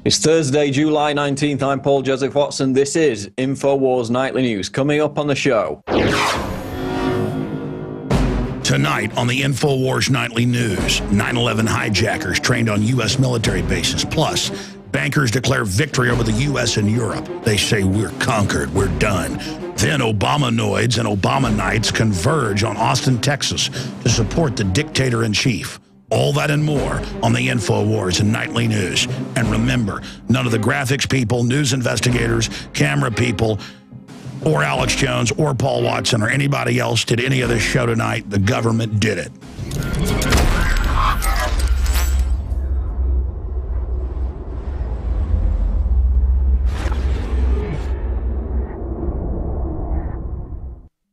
It's Thursday, July 19th. I'm Paul Joseph Watson. This is Infowars Nightly News. Coming up on the show. Tonight on the Infowars Nightly News, 9/11 hijackers trained on U.S. military bases. Plus, bankers declare victory over the U.S. and Europe. They say we're conquered, we're done. Then Obamanoids and Obamanites converge on Austin, Texas to support the dictator-in-chief. All that and more on the Infowars and Nightly News. And remember, none of the graphics people, news investigators, camera people, or Alex Jones, or Paul Watson, or anybody else did any of this show tonight. The government did it.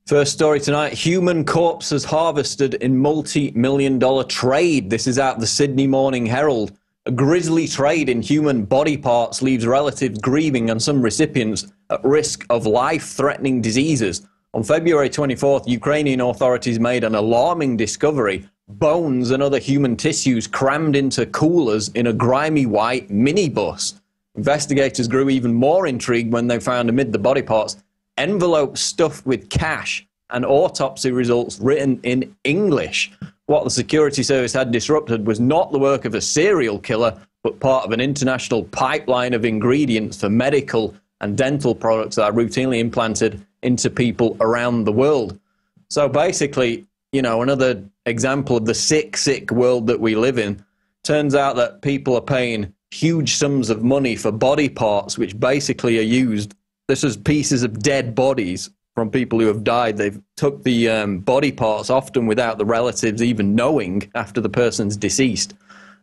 First story tonight, human corpses harvested in multi-million-dollar trade. This is out of the Sydney Morning Herald. A grisly trade in human body parts leaves relatives grieving and some recipients at risk of life-threatening diseases. On February 24th, Ukrainian authorities made an alarming discovery. Bones and other human tissues crammed into coolers in a grimy white minibus. Investigators grew even more intrigued when they found amid the body parts envelopes stuffed with cash and autopsy results written in English. What the security service had disrupted was not the work of a serial killer, but part of an international pipeline of ingredients for medical and dental products that are routinely implanted into people around the world. So basically, you know, another example of the sick world that we live in. Turns out that people are paying huge sums of money for body parts, which basically are used. This is pieces of dead bodies from people who have died. They've took the body parts, often without the relatives even knowing, after the person's deceased.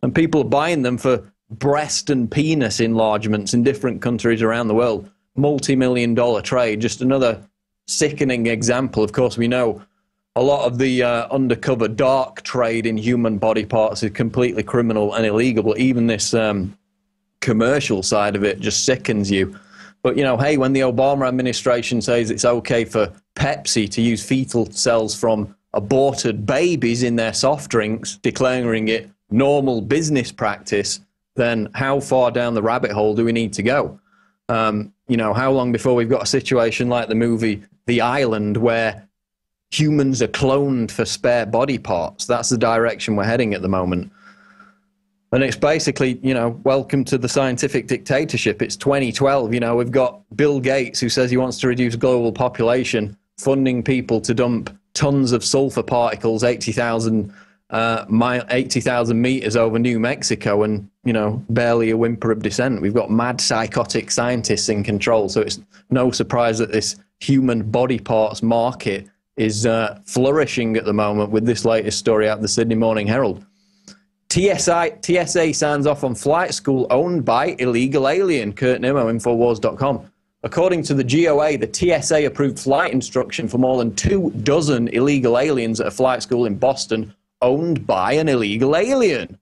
And people are buying them for breast and penis enlargements in different countries around the world. Multi-million-dollar trade. Just another sickening example. Of course, we know a lot of the undercover dark trade in human body parts is completely criminal and illegal. But even this commercial side of it just sickens you. But, you know, hey, when the Obama administration says it's okay for Pepsi to use fetal cells from aborted babies in their soft drinks, declaring it normal business practice, then how far down the rabbit hole do we need to go? You know, how long before we've got a situation like the movie The Island, where humans are cloned for spare body parts? That's the direction we're heading at the moment. And it's basically, you know, welcome to the scientific dictatorship. It's 2012, you know, we've got Bill Gates, who says he wants to reduce global population, funding people to dump tons of sulfur particles, 80,000 meters over New Mexico, and, you know, barely a whimper of dissent. We've got mad psychotic scientists in control. So it's no surprise that this human body parts market is flourishing at the moment with this latest story out of the Sydney Morning Herald. TSA signs off on flight school owned by illegal alien. Kurt Nimmo, Infowars.com. According to the GOA, the TSA approved flight instruction for more than 24 illegal aliens at a flight school in Boston owned by an illegal alien.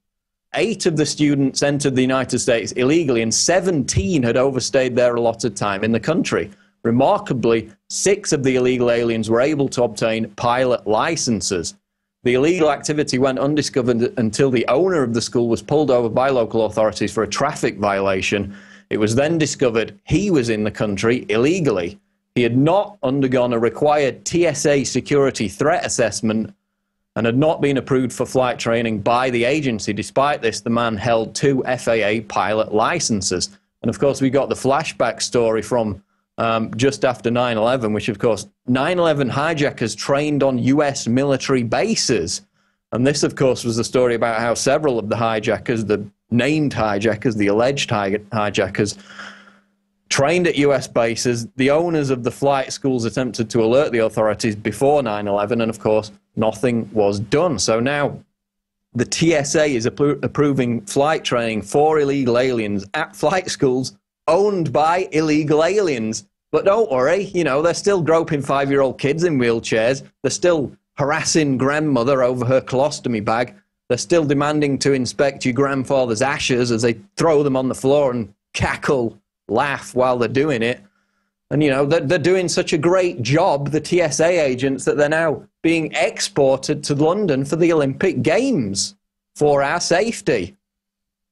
8 of the students entered the United States illegally, and 17 had overstayed their allotted time in the country. Remarkably, 6 of the illegal aliens were able to obtain pilot licenses. The illegal activity went undiscovered until the owner of the school was pulled over by local authorities for a traffic violation. It was then discovered he was in the country illegally. He had not undergone a required TSA security threat assessment and had not been approved for flight training by the agency. Despite this, the man held 2 FAA pilot licenses. And of course, we got the flashback story from just after 9/11, which, of course, 9/11 hijackers trained on U.S. military bases. And this, of course, was the story about how several of the hijackers, the named hijackers, the alleged hijackers, trained at U.S. bases. The owners of the flight schools attempted to alert the authorities before 9/11, and, of course, nothing was done. So now the TSA is approving flight training for illegal aliens at flight schools owned by illegal aliens. But don't worry, you know, they're still groping 5-year-old kids in wheelchairs. They're still harassing grandmother over her colostomy bag. They're still demanding to inspect your grandfather's ashes as they throw them on the floor and cackle, laugh while they're doing it. And, you know, they're doing such a great job, the TSA agents, that they're now being exported to London for the Olympic Games for our safety.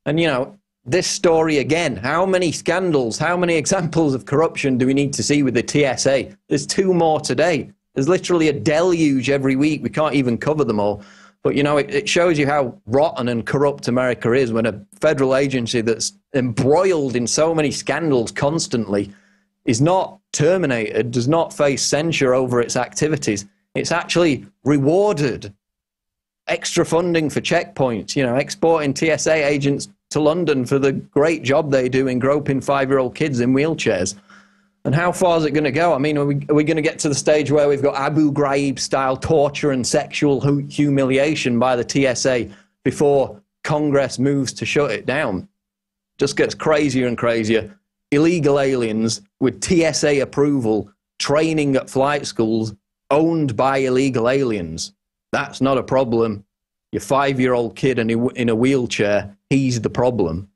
And, you know, this story again. How many scandals, how many examples of corruption do we need to see with the TSA? There's 2 more today. There's literally a deluge every week. We can't even cover them all. But, you know, it shows you how rotten and corrupt America is when a federal agency that's embroiled in so many scandals constantly is not terminated, does not face censure over its activities. It's actually rewarded. Extra funding for checkpoints, you know, exporting TSA agents to London for the great job they do in groping 5-year-old kids in wheelchairs. And how far is it going to go? I mean, are we going to get to the stage where we've got Abu Ghraib-style torture and sexual humiliation by the TSA before Congress moves to shut it down? Just gets crazier and crazier. Illegal aliens with TSA approval training at flight schools owned by illegal aliens. That's not a problem. Your 5-year-old kid in a wheelchair, he's the problem.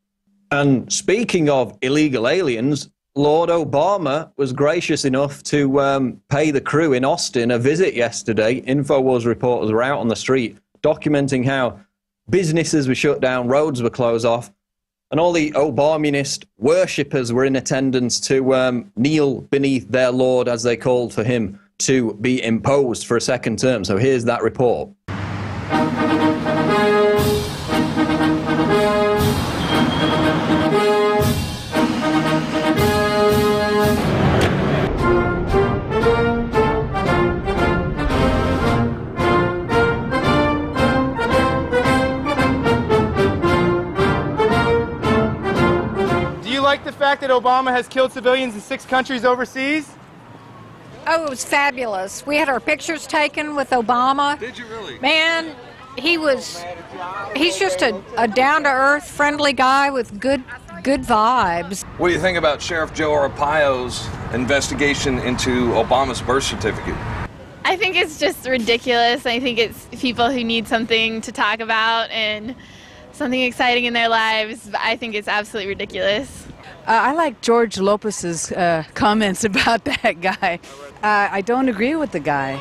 And speaking of illegal aliens, Lord Obama was gracious enough to pay the crew in Austin a visit yesterday. Infowars reporters were out on the street documenting how businesses were shut down, roads were closed off, and all the Obamanist worshippers were in attendance to kneel beneath their Lord, as they called for him to be imposed for a second term. So here's that report. Like the fact that Obama has killed civilians in 6 countries overseas? Oh, it was fabulous. We had our pictures taken with Obama. Did you really? Man, he's just a down-to-earth, friendly guy with good vibes. What do you think about Sheriff Joe Arpaio's investigation into Obama's birth certificate? I think it's just ridiculous. I think it's people who need something to talk about and something exciting in their lives. I think it's absolutely ridiculous. I like George Lopez's comments about that guy. I don't agree with the guy.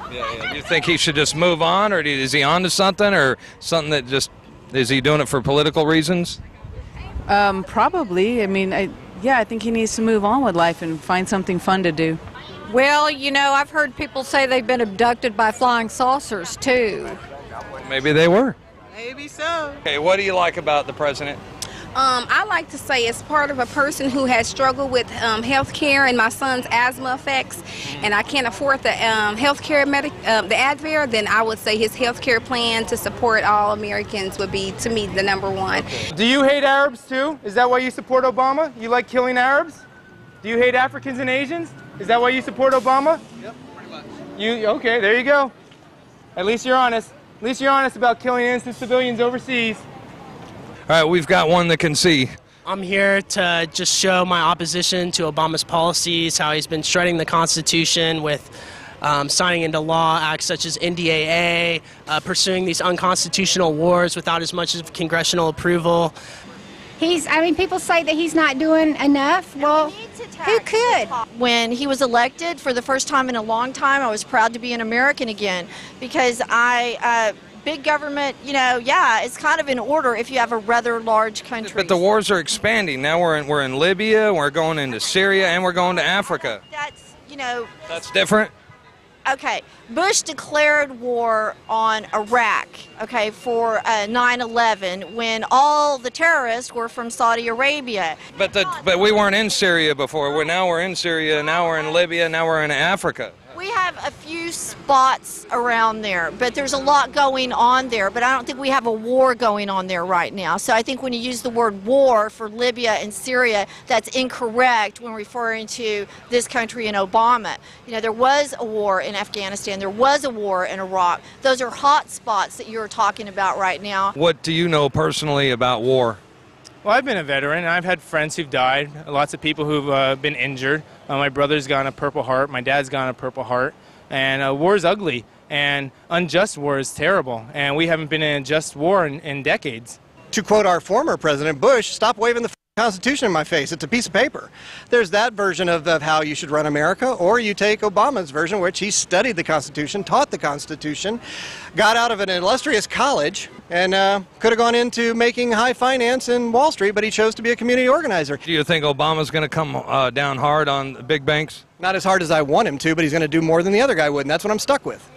Yeah. Do you think he should just move on, or is he on to something, or something that just, is he doing it for political reasons? Probably. I mean, I think he needs to move on with life and find something fun to do. Well, you know, I've heard people say they've been abducted by flying saucers, too. Maybe they were. Maybe so. Okay, what do you like about the president? I like to say, as part of a person who has struggled with health care and my son's asthma effects, and I can't afford the health care, the Advair, then I would say his health care plan to support all Americans would be, to me, the #1. Do you hate Arabs too? Is that why you support Obama? You like killing Arabs? Do you hate Africans and Asians? Is that why you support Obama? Yep, pretty much. Okay, there you go. At least you're honest. At least you're honest about killing innocent civilians overseas. All right, we've got one that can see. I'm here to just show my opposition to Obama's policies, how he's been shredding the Constitution with signing into law acts such as NDAA, pursuing these unconstitutional wars without as much of congressional approval. People say that he's not doing enough. Well, who could? When he was elected for the first time in a long time, I was proud to be an American again, because big government, it's kind of in order if you have a rather large country. But the wars are expanding. Now we're in Libya, we're going into Syria, and we're going to Africa. That's different? Okay, Bush declared war on Iraq, for 9/11, when all the terrorists were from Saudi Arabia. But we weren't in Syria before. Now we're in Syria, now we're in Libya, now we're in Africa. We have a few spots around there, but there's a lot going on there. But I don't think we have a war going on there right now. So I think when you use the word war for Libya and Syria, that's incorrect when referring to this country and Obama. There was a war in Afghanistan. There was a war in Iraq. Those are hot spots that you're talking about right now. What do you know personally about war? Well, I've been a veteran, and I've had friends who've died, lots of people who've been injured. My brother's gotten a Purple Heart, my dad's gotten a Purple Heart, and war is ugly, and unjust war is terrible, and we haven't been in a just war in decades. To quote our former President Bush, stop waving the Constitution in my face. It's a piece of paper. There's that version of how you should run America, or you take Obama's version, which he studied the Constitution, taught the Constitution, got out of an illustrious college, and could have gone into making high finance in Wall Street, but he chose to be a community organizer. Do you think Obama's going to come down hard on the big banks? Not as hard as I want him to, but he's going to do more than the other guy would, and that's what I'm stuck with.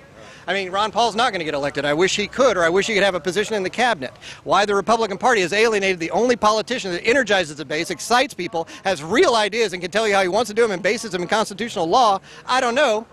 I mean, Ron Paul's not going to get elected. I wish he could, or I wish he could have a position in the cabinet. Why the Republican Party has alienated the only politician that energizes the base, excites people, has real ideas, and can tell you how he wants to do them and bases them in constitutional law, I don't know.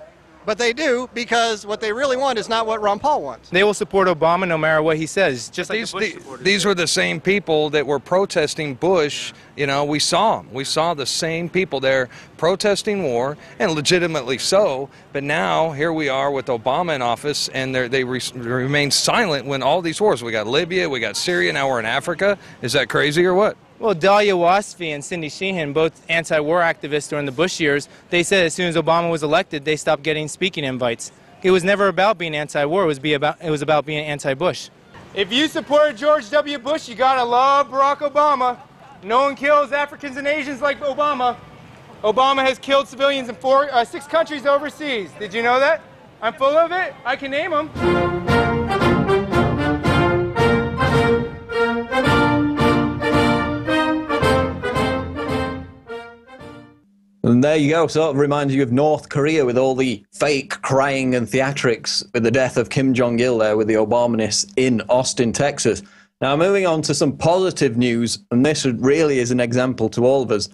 But they do, because what they really want is not what Ron Paul wants. They will support Obama no matter what he says, just like the Bush supporters. These were the same people that were protesting Bush. You know, we saw them. We saw the same people there protesting war, and legitimately so. But now, here we are with Obama in office, and they remain silent when all these wars. We got Libya, we got Syria, now we're in Africa. Is that crazy or what? Well, Dahlia Wasfi and Cindy Sheehan, both anti-war activists during the Bush years, they said as soon as Obama was elected, they stopped getting speaking invites. It was never about being anti-war, it was about being anti-Bush. If you support George W. Bush, you gotta love Barack Obama. No one kills Africans and Asians like Obama. Obama has killed civilians in 6 countries overseas. Did you know that? I'm full of it. I can name them. And there you go, sort of reminds you of North Korea with all the fake crying and theatrics with the death of Kim Jong-il there with the Obama-ness in Austin, Texas. Now, moving on to some positive news, and this really is an example to all of us.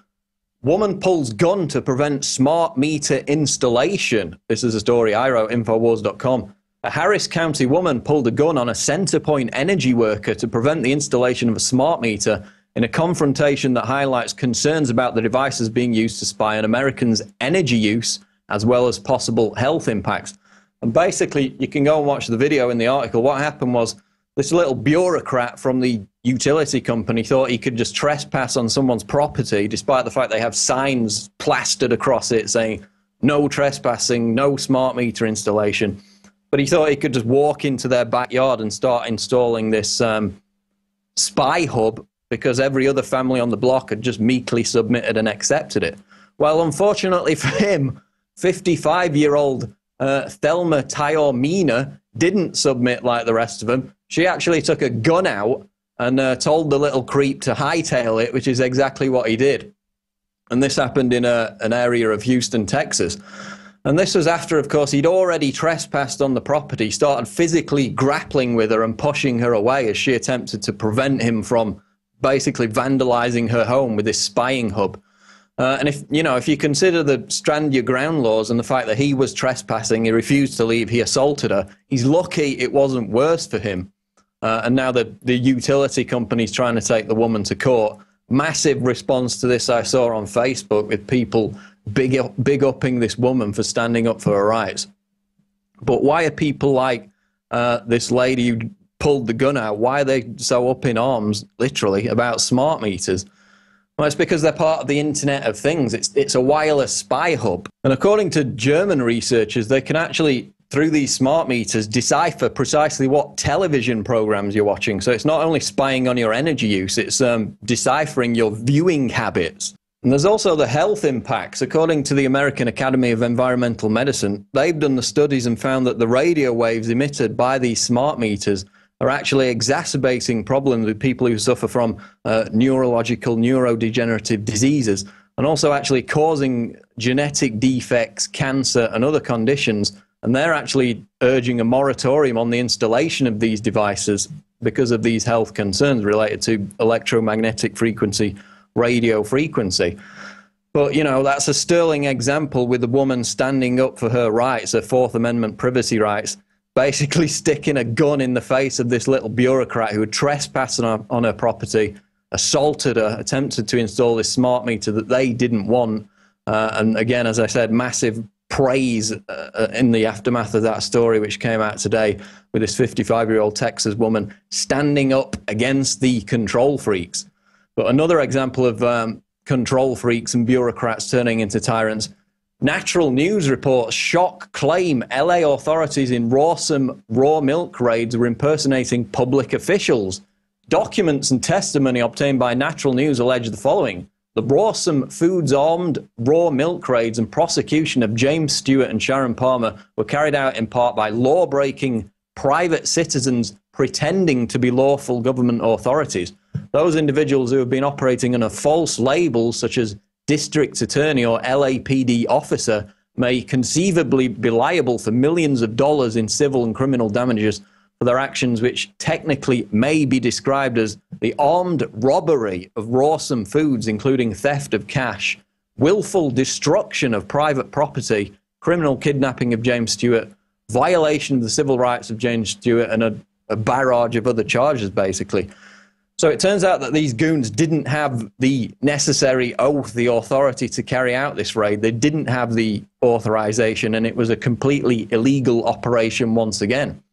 Woman pulls gun to prevent smart meter installation. This is a story I wrote, Infowars.com. A Harris County woman pulled a gun on a CenterPoint energy worker to prevent the installation of a smart meter in a confrontation that highlights concerns about the devices being used to spy on Americans' energy use as well as possible health impacts. And basically, you can go and watch the video in the article. What happened was this little bureaucrat from the utility company thought he could just trespass on someone's property, despite the fact they have signs plastered across it saying no trespassing, no smart meter installation. But he thought he could just walk into their backyard and start installing this spy hub, because every other family on the block had just meekly submitted and accepted it. Well, unfortunately for him, 55-year-old Thelma Taormina didn't submit like the rest of them. She actually took a gun out and told the little creep to hightail it, which is exactly what he did. And this happened in an area of Houston, Texas. And this was after, of course, he'd already trespassed on the property, started physically grappling with her and pushing her away as she attempted to prevent him from basically vandalizing her home with this spying hub. And if you consider the stand your ground laws and the fact that he was trespassing, he refused to leave, he assaulted her, he's lucky it wasn't worse for him. And now the utility company's trying to take the woman to court. Massive response to this I saw on Facebook with people big upping this woman for standing up for her rights. But why are people like this lady who pulled the gun out, why are they so up in arms, literally, about smart meters? Well, it's because they're part of the Internet of Things. It's a wireless spy hub. And according to German researchers, they can actually, through these smart meters, decipher precisely what television programs you're watching. So it's not only spying on your energy use, it's deciphering your viewing habits. And there's also the health impacts. According to the American Academy of Environmental Medicine, they've done the studies and found that the radio waves emitted by these smart meters are actually exacerbating problems with people who suffer from neurological, neurodegenerative diseases, and also actually causing genetic defects, cancer, and other conditions. And they're actually urging a moratorium on the installation of these devices because of these health concerns related to electromagnetic frequency, radio frequency. But, that's a sterling example with the woman standing up for her rights, her Fourth Amendment privacy rights, basically sticking a gun in the face of this little bureaucrat who had trespassed on her property, assaulted her, attempted to install this smart meter that they didn't want. And again, as I said, massive praise in the aftermath of that story, which came out today with this 55-year-old Texas woman standing up against the control freaks. But another example of control freaks and bureaucrats turning into tyrants. Natural News reports shock claim LA authorities in Rawsome raw milk raids were impersonating public officials. Documents and testimony obtained by Natural News allege the following. The Rawsome Foods armed raw milk raids and prosecution of James Stewart and Sharon Palmer were carried out in part by law-breaking private citizens pretending to be lawful government authorities. Those individuals who have been operating under false labels such as district attorney or LAPD officer may conceivably be liable for millions of dollars in civil and criminal damages for their actions, which technically may be described as the armed robbery of Rawsome Foods, including theft of cash, willful destruction of private property, criminal kidnapping of James Stewart, violation of the civil rights of James Stewart, and a barrage of other charges, basically. So it turns out that these goons didn't have the necessary oath, the authority to carry out this raid. They didn't have the authorization, and it was a completely illegal operation once again.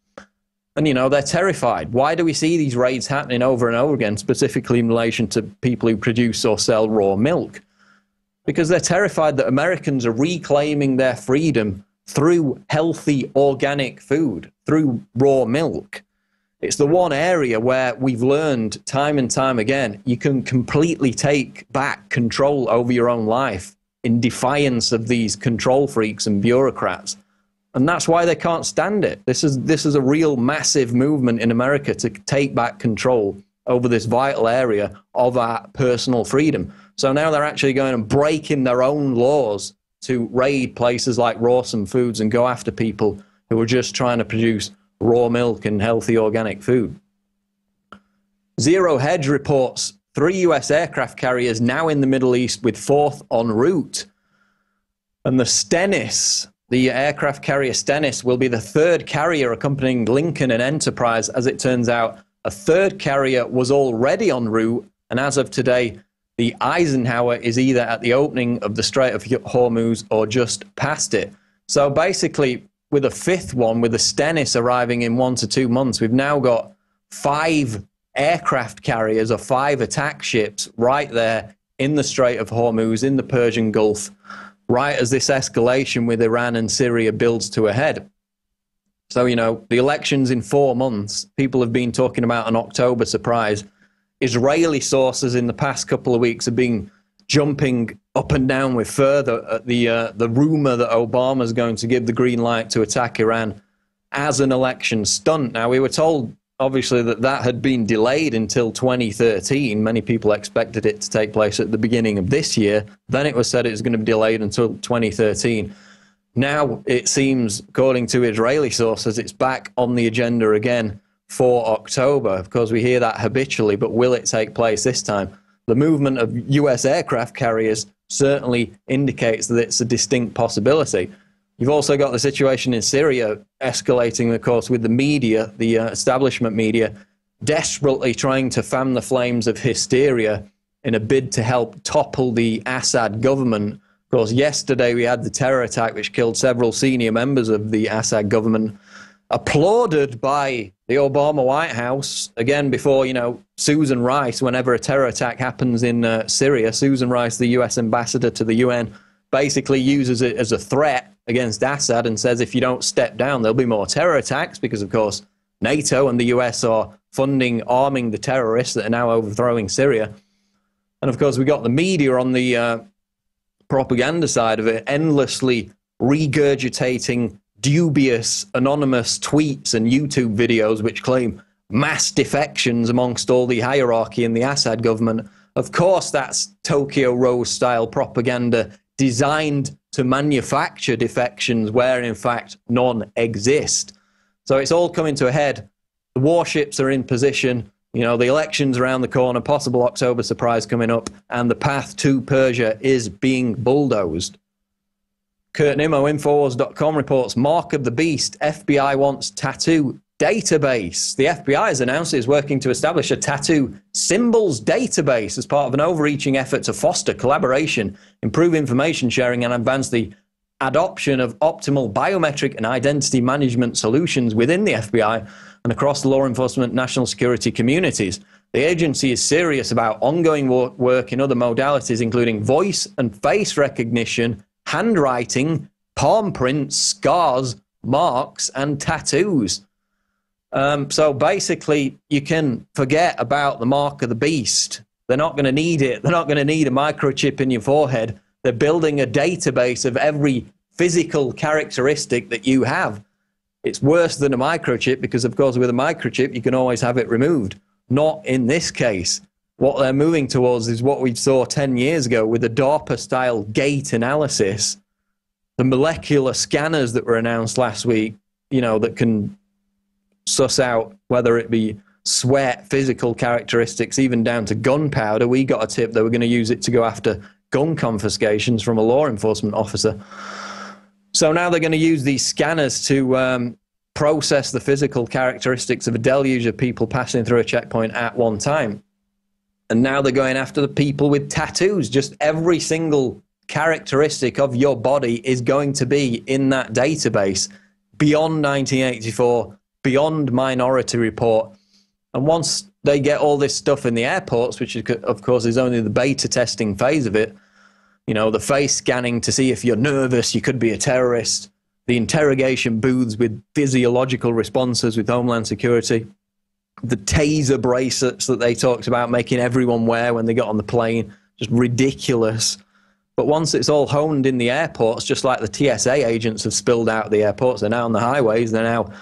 And, you know, they're terrified. Why do we see these raids happening over and over again, specifically in relation to people who produce or sell raw milk? Because they're terrified that Americans are reclaiming their freedom through healthy organic food, through raw milk. It's the one area where we've learned time and time again, you can completely take back control over your own life in defiance of these control freaks and bureaucrats. And that's why they can't stand it. This is a real massive movement in America to take back control over this vital area of our personal freedom. So now they're actually going and breaking their own laws to raid places like Rawsome Foods and go after people who are just trying to produce raw milk and healthy organic food. Zero Hedge reports 3 U.S. aircraft carriers now in the Middle East with 4th en route. And the Stennis, the aircraft carrier Stennis, will be the 3rd carrier accompanying Lincoln and Enterprise. As it turns out, a 3rd carrier was already en route, and as of today, the Eisenhower is either at the opening of the Strait of Hormuz or just past it. So basically, with a 5th one, with the Stennis arriving in 1 to 2 months, we've now got 5 aircraft carriers or 5 attack ships right there in the Strait of Hormuz, in the Persian Gulf, right as this escalation with Iran and Syria builds to a head. So, you know, the election's in 4 months. People have been talking about an October surprise. Israeli sources in the past couple of weeks have been jumping up and down with further at the rumor that Obama's going to give the green light to attack Iran as an election stunt. Now, we were told, obviously, that had been delayed until 2013. Many people expected it to take place at the beginning of this year. Then it was said it was going to be delayed until 2013. Now, it seems, according to Israeli sources, it's back on the agenda again for October. Of course, we hear that habitually, but will it take place this time? The movement of U.S. aircraft carriers certainly indicates that it's a distinct possibility. You've also got the situation in Syria escalating, of course, with the media, the establishment media, desperately trying to fan the flames of hysteria in a bid to help topple the Assad government. Of course, yesterday we had the terror attack which killed several senior members of the Assad government, applauded by the Obama White House. Again, before, you know, Susan Rice, whenever a terror attack happens in Syria, Susan Rice, the U.S. ambassador to the UN, basically uses it as a threat against Assad and says if you don't step down, there'll be more terror attacks because, of course, NATO and the US are funding, arming the terrorists that are now overthrowing Syria. And, of course, we got the media on the propaganda side of it, endlessly regurgitating dubious anonymous tweets and YouTube videos which claim mass defections amongst all the hierarchy in the Assad government. Of course, that's Tokyo Rose-style propaganda designed to manufacture defections where, in fact, none exist. So it's all coming to a head. The warships are in position. You know, the election's around the corner, possible October surprise coming up, and the path to Persia is being bulldozed. Kurt Nimmo, Infowars.com, reports Mark of the Beast, FBI wants tattoo database. The FBI has announced it is working to establish a tattoo symbols database as part of an overreaching effort to foster collaboration, improve information sharing, and advance the adoption of optimal biometric and identity management solutions within the FBI and across the law enforcement national security communities. The agency is serious about ongoing work in other modalities, including voice and face recognition, handwriting, palm prints, scars, marks, and tattoos. So basically, you can forget about the mark of the beast. They're not going to need it. They're not going to need a microchip in your forehead. They're building a database of every physical characteristic that you have. It's worse than a microchip because, of course, with a microchip, you can always have it removed. Not in this case. What they're moving towards is what we saw 10 years ago with the DARPA-style gait analysis, the molecular scanners that were announced last week, you know, that can suss out whether it be sweat, physical characteristics, even down to gunpowder. We got a tip that we're going to use it to go after gun confiscations from a law enforcement officer. So now they're going to use these scanners to process the physical characteristics of a deluge of people passing through a checkpoint at one time. And now they're going after the people with tattoos. Just every single characteristic of your body is going to be in that database beyond 1984, beyond Minority Report. And once they get all this stuff in the airports, which of course is only the beta testing phase of it, you know, the face scanning to see if you're nervous, you could be a terrorist, the interrogation booths with physiological responses with Homeland Security, the taser bracelets that they talked about making everyone wear when they got on the plane, just ridiculous. But once it's all honed in the airports, just like the TSA agents have spilled out of the airports, they're now on the highways, they're now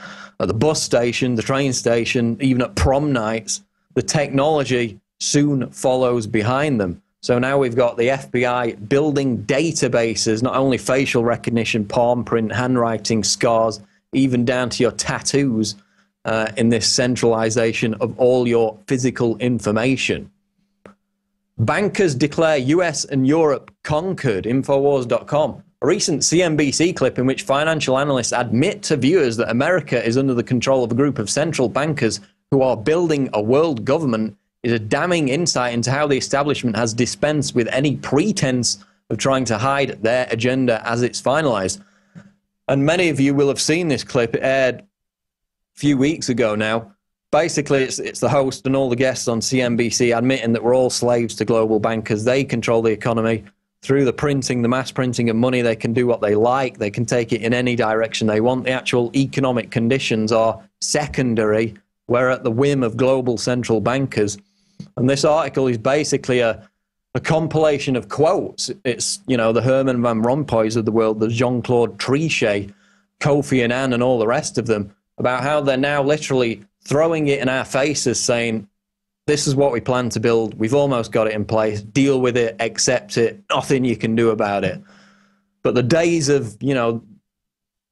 at the bus station, the train station, even at prom nights, the technology soon follows behind them. So now we've got the FBI building databases, not only facial recognition, palm print, handwriting, scars, even down to your tattoos, in this centralization of all your physical information. Bankers declare US and Europe conquered, Infowars.com. A recent CNBC clip in which financial analysts admit to viewers that America is under the control of a group of central bankers who are building a world government is a damning insight into how the establishment has dispensed with any pretense of trying to hide their agenda as it's finalized. And many of you will have seen this clip. It aired a few weeks ago now. Basically, it's the host and all the guests on CNBC admitting that we're all slaves to global bankers. They control the economy through the printing, the mass printing of money. They can do what they like. They can take it in any direction they want. The actual economic conditions are secondary. We're at the whim of global central bankers. And this article is basically a compilation of quotes. It's, you know, the Herman Van Rompuys of the world, the Jean-Claude Trichet, Kofi Annan, and all the rest of them, about how they're now literally throwing it in our faces, saying, this is what we plan to build. We've almost got it in place. Deal with it, accept it. Nothing you can do about it. But the days of, you know,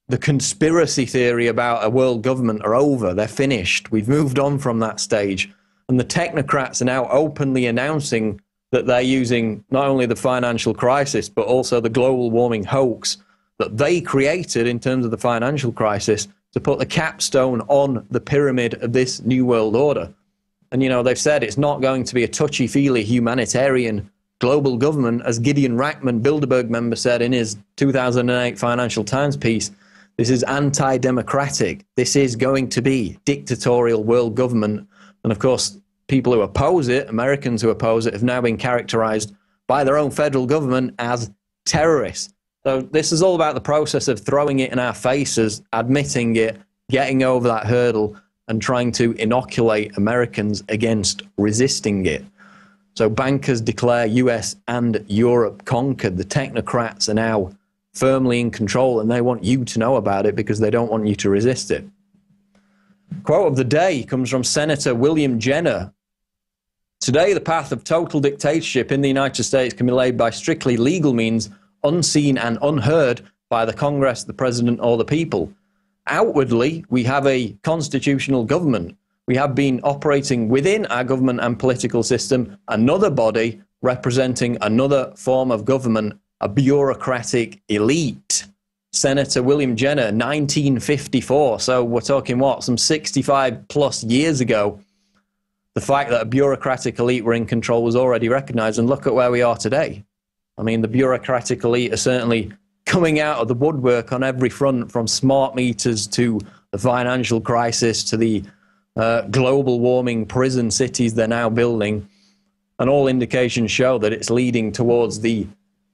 the conspiracy theory about a world government are over. They're finished. We've moved on from that stage. And the technocrats are now openly announcing that they're using not only the financial crisis, but also the global warming hoax that they created in terms of the financial crisis to put the capstone on the pyramid of this new world order. And, you know, they've said it's not going to be a touchy-feely humanitarian global government, as Gideon Rachman, Bilderberg member, said in his 2008 Financial Times piece. This is anti-democratic. This is going to be dictatorial world government. And, of course, people who oppose it, Americans who oppose it, have now been characterized by their own federal government as terrorists. So this is all about the process of throwing it in our faces, admitting it, getting over that hurdle, and trying to inoculate Americans against resisting it. So bankers declare US and Europe conquered. The technocrats are now firmly in control, and they want you to know about it because they don't want you to resist it. Quote of the day comes from Senator William Jenner. Today, the path of total dictatorship in the United States can be laid by strictly legal means, unseen and unheard by the Congress, the President, or the people. Outwardly, we have a constitutional government. We have been operating within our government and political system another body representing another form of government, a bureaucratic elite. Senator William Jenner, 1954. So we're talking, what, some 65 plus years ago. The fact that a bureaucratic elite were in control was already recognized, and look at where we are today. I mean, the bureaucratic elite are certainly coming out of the woodwork on every front, from smart meters to the financial crisis to the global warming prison cities they're now building. And all indications show that it's leading towards the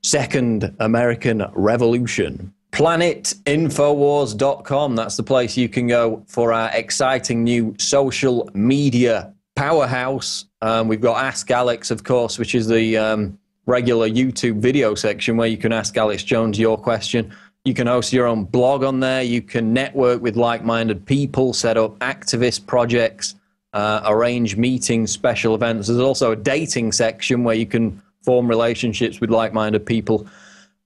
second American Revolution. PlanetInfowars.com. That's the place you can go for our exciting new social media powerhouse. We've got Ask Alex, of course, which is the regular YouTube video section where you can ask Alex Jones your question. You can host your own blog on there. You can network with like-minded people, set up activist projects, arrange meetings, special events. There's also a dating section where you can form relationships with like-minded people.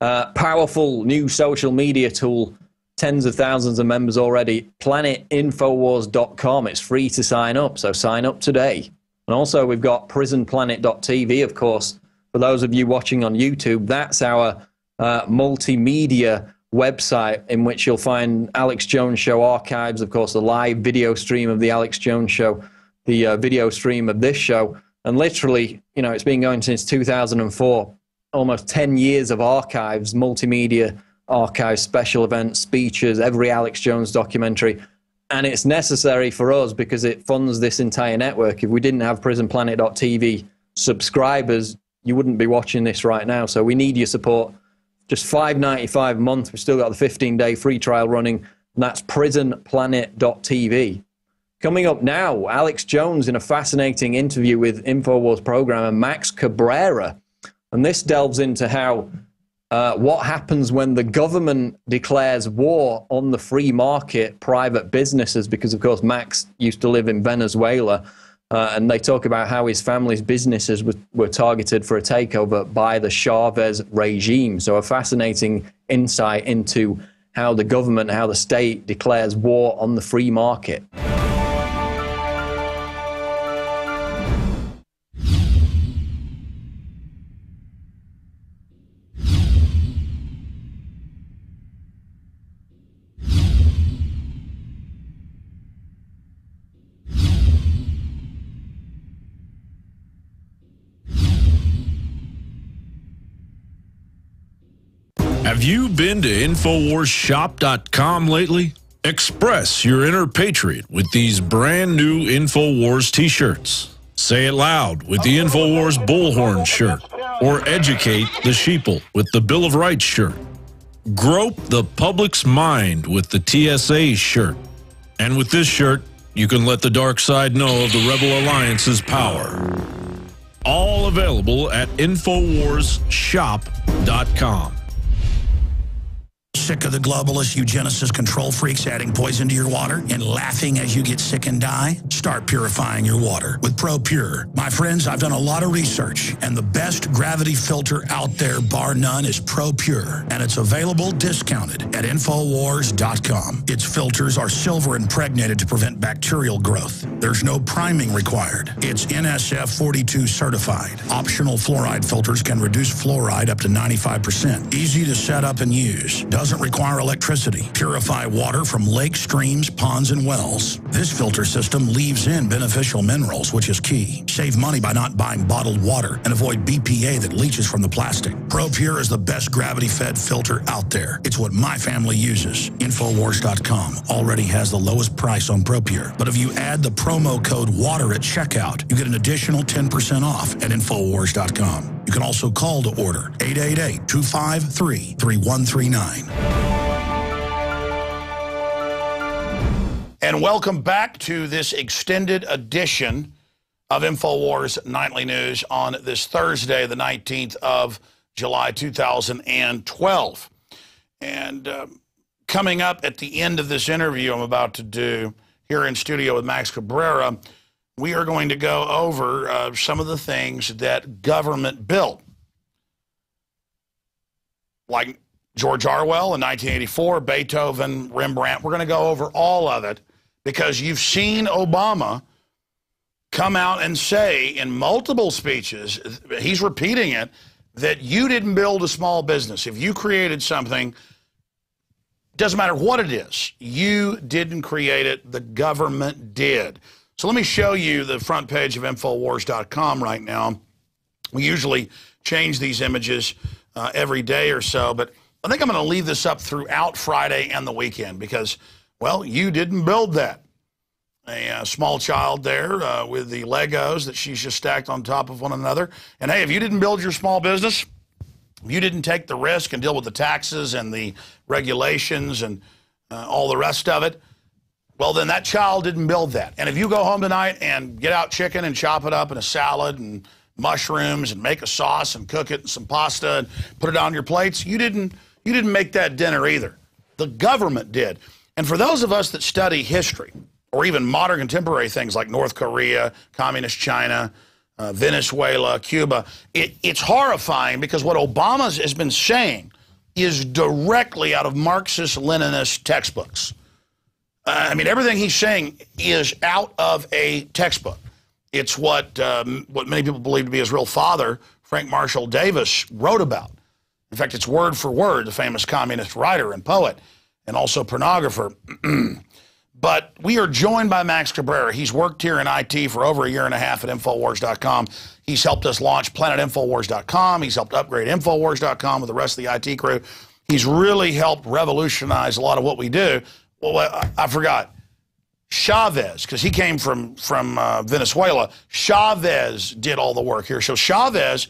Powerful new social media tool, tens of thousands of members already. PlanetInfowars.com. It's free to sign up, so sign up today. And also we've got prisonplanet.tv, of course. For those of you watching on YouTube, that's our multimedia website in which you'll find Alex Jones Show archives, of course, the live video stream of the Alex Jones Show, the video stream of this show. And literally, you know, it's been going since 2004, almost 10 years of archives, multimedia archives, special events, speeches, every Alex Jones documentary. And it's necessary for us because it funds this entire network. If we didn't have prisonplanet.tv subscribers, you wouldn't be watching this right now. So we need your support. Just $5.95 a month. We've still got the 15-day free trial running. And that's prisonplanet.tv. Coming up now, Alex Jones in a fascinating interview with Infowars programmer Max Cabrera. And this delves into how what happens when the government declares war on the free market, private businesses, because, of course, Max used to live in Venezuela. And they talk about how his family's businesses were targeted for a takeover by the Chavez regime. So a fascinating insight into how the government, how the state declares war on the free market. Have you been to InfoWarsShop.com lately? Express your inner patriot with these brand new InfoWars t-shirts. Say it loud with the InfoWars Bullhorn shirt, or educate the sheeple with the Bill of Rights shirt. Grope the public's mind with the TSA shirt. And with this shirt, you can let the dark side know of the Rebel Alliance's power. All available at InfoWarsShop.com. Sick of the globalist eugenicist control freaks adding poison to your water and laughing as you get sick and die? Start purifying your water with ProPure. My friends, I've done a lot of research, and the best gravity filter out there, bar none, is ProPure, and it's available discounted at Infowars.com. Its filters are silver impregnated to prevent bacterial growth. There's no priming required. It's NSF 42 certified. Optional fluoride filters can reduce fluoride up to 95%. Easy to set up and use. Doesn't require electricity. Purify water from lakes, streams, ponds, and wells. This filter system leaves in beneficial minerals, which is key. Save money by not buying bottled water and avoid BPA that leaches from the plastic. ProPure is the best gravity-fed filter out there. It's what my family uses. Infowars.com already has the lowest price on ProPure. But if you add the promo code WATER at checkout, you get an additional 10% off at Infowars.com. You can also call to order 888-253-3139. And welcome back to this extended edition of Infowars Nightly News on this Thursday, the 19th of July, 2012. And coming up at the end of this interview I'm about to do here in studio with Max Cabrera, we are going to go over some of the things that government built. Like George Orwell in 1984, Beethoven, Rembrandt. We're going to go over all of it because you've seen Obama come out and say in multiple speeches, he's repeating it, that you didn't build a small business. If you created something, doesn't matter what it is, you didn't create it, the government did. So let me show you the front page of Infowars.com right now. We usually change these images every day or so, but I think I'm going to leave this up throughout Friday and the weekend because, well, you didn't build that. A small child there with the Legos that she's just stacked on top of one another. And hey, if you didn't build your small business, you didn't take the risk and deal with the taxes and the regulations and all the rest of it, well, then that child didn't build that. And if you go home tonight and get out chicken and chop it up in a salad and mushrooms and make a sauce and cook it in some pasta and put it on your plates, you didn't make that dinner either. The government did. And for those of us that study history, or even modern contemporary things like North Korea, Communist China, Venezuela, Cuba, it's horrifying because what Obama has been saying is directly out of Marxist-Leninist textbooks. I mean, everything he's saying is out of a textbook. It's what many people believe to be his real father, Frank Marshall Davis, wrote about. In fact, it's word for word, the famous communist writer and poet, and also pornographer. But we are joined by Max Cabrera. He's worked here in IT for over a year and a half at Infowars.com. He's helped us launch PlanetInfowars.com. He's helped upgrade Infowars.com with the rest of the IT crew. He's really helped revolutionize a lot of what we do. Well, I forgot. Chavez, because he came from Venezuela. Chavez did all the work here. So Chavez,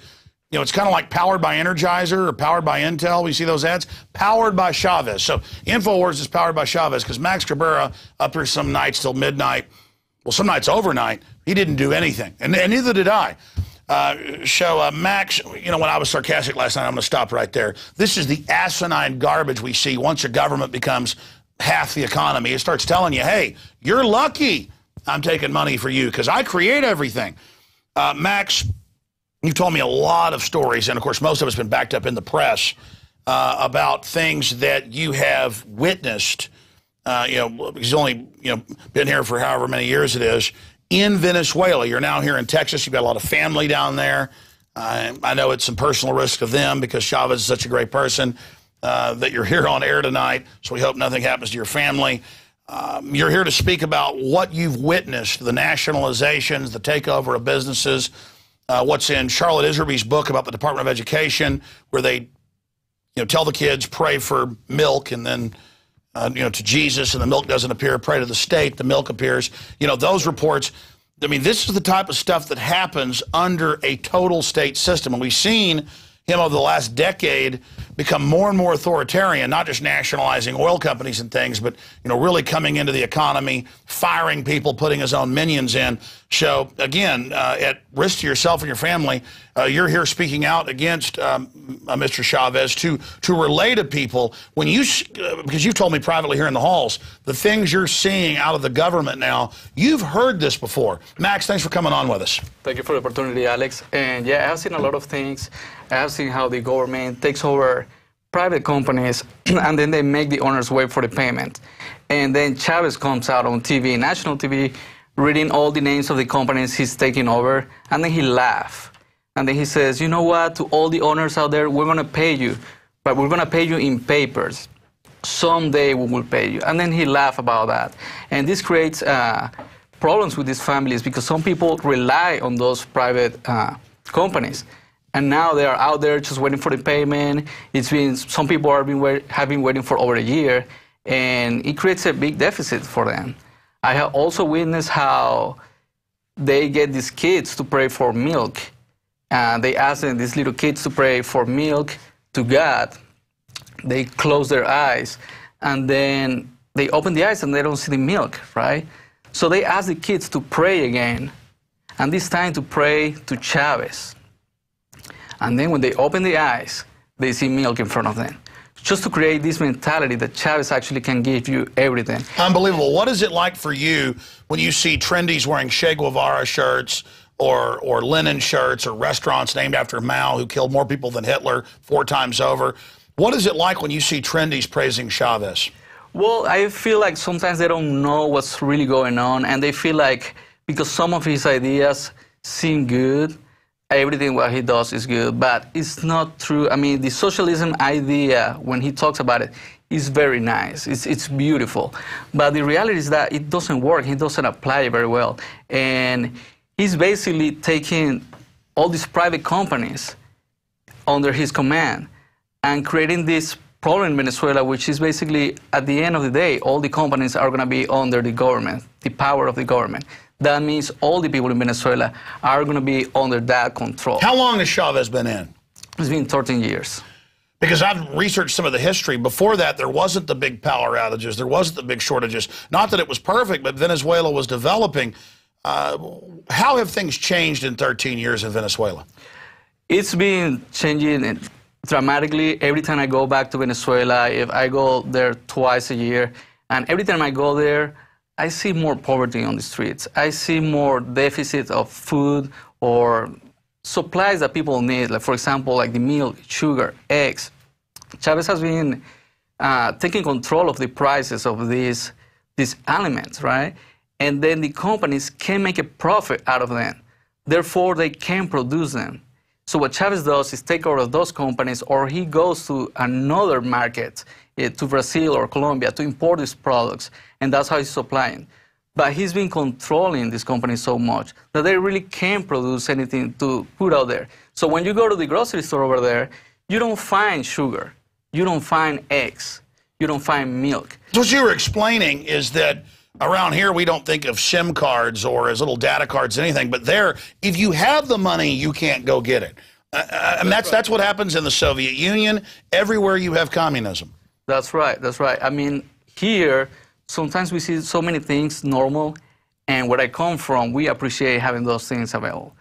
you know, it's kind of like powered by Energizer or powered by Intel. We see those ads. Powered by Chavez. So Infowars is powered by Chavez because Max Cabrera up here some nights till midnight. Well, some nights overnight. He didn't do anything, and neither did I. Max, you know, when I was sarcastic last night, I'm going to stop right there. This is the asinine garbage we see once a government becomes half the economy. It starts telling you, hey, you're lucky I'm taking money for you because I create everything. Max, you've told me a lot of stories, and of course most of it's been backed up in the press, about things that you have witnessed. You know, he's only been here for however many years it is, in Venezuela. You're now here in Texas. You've got a lot of family down there. I know it's some personal risk of them because Chavez is such a great person. That you're here on air tonight, so we hope nothing happens to your family. You're here to speak about what you've witnessed, the nationalizations, the takeover of businesses, what's in Charlotte Iserby's book about the Department of Education, where they tell the kids, pray for milk, and then to Jesus, and the milk doesn't appear, pray to the state, the milk appears. Those reports. I mean, this is the type of stuff that happens under a total state system, and we've seen him over the last decade become more and more authoritarian, not just nationalizing oil companies and things, but really coming into the economy, firing people, putting his own minions in. So again, at risk to yourself and your family, you're here speaking out against Mr. Chavez to relay to people when because you've told me privately here in the halls, the things you're seeing out of the government now, you've heard this before. Max, thanks for coming on with us. Thank you for the opportunity, Alex. And yeah, I have seen a lot of things. I have seen how the government takes over private companies and then they make the owners wait for the payment. And then Chavez comes out on TV, national TV, reading all the names of the companies he's taking over, and then he laughs. And then he says, you know what, to all the owners out there, we're going to pay you, but we're going to pay you in papers. Someday we will pay you. And then he laughs about that. And this creates problems with these families because some people rely on those private companies. And now they are out there just waiting for the payment. Some people have been waiting for over a year, and it creates a big deficit for them. I have also witnessed how they get these kids to pray for milk. They ask them, these little kids, to pray for milk to God. They close their eyes, and then they open the eyes and they don't see the milk, right? So they ask the kids to pray again, and this time to pray to Chavez. And then when they open the eyes, they see milk in front of them. Just to create this mentality that Chavez actually can give you everything. Unbelievable. What is it like for you when you see trendies wearing Che Guevara shirts or Lenin shirts or restaurants named after Mao, who killed more people than Hitler 4 times over? What is it like when you see trendies praising Chavez? Well, I feel like sometimes they don't know what's really going on, and they feel like because some of his ideas seem good, everything what he does is good, but it's not true. I mean, the socialism idea, when he talks about it, is very nice. It's beautiful. But the reality is that it doesn't work. He doesn't apply it very well. And he's basically taking all these private companies under his command and creating this problem in Venezuela, which is basically, at the end of the day, all the companies are going to be under the government, the power of the government. That means all the people in Venezuela are going to be under that control. How long has Chavez been in? It's been 13 years. Because I've researched some of the history. Before that, there wasn't the big power outages. There wasn't the big shortages. Not that it was perfect, but Venezuela was developing. How have things changed in 13 years in Venezuela? It's been changing dramatically. Every time I go back to Venezuela, if I go there twice a year, and every time I go there, I see more poverty on the streets. I see more deficit of food or supplies that people need, like for example, like the milk, sugar, eggs. Chavez has been taking control of the prices of these elements, right? And then the companies can make a profit out of them. Therefore, they can produce them. So what Chavez does is take over those companies, or he goes to another market, to Brazil or Colombia, to import these products, and that's how he's supplying. But he's been controlling these companies so much that they really can't produce anything to put out there. So when you go to the grocery store over there, you don't find sugar, you don't find eggs, you don't find milk. So what you were explaining is that around here we don't think of SIM cards or as little data cards, anything, but there, if you have the money, you can't go get it. And that's what happens in the Soviet Union, everywhere you have communism. That's right, that's right. I mean, here, sometimes we see so many things normal, and where I come from, we appreciate having those things available.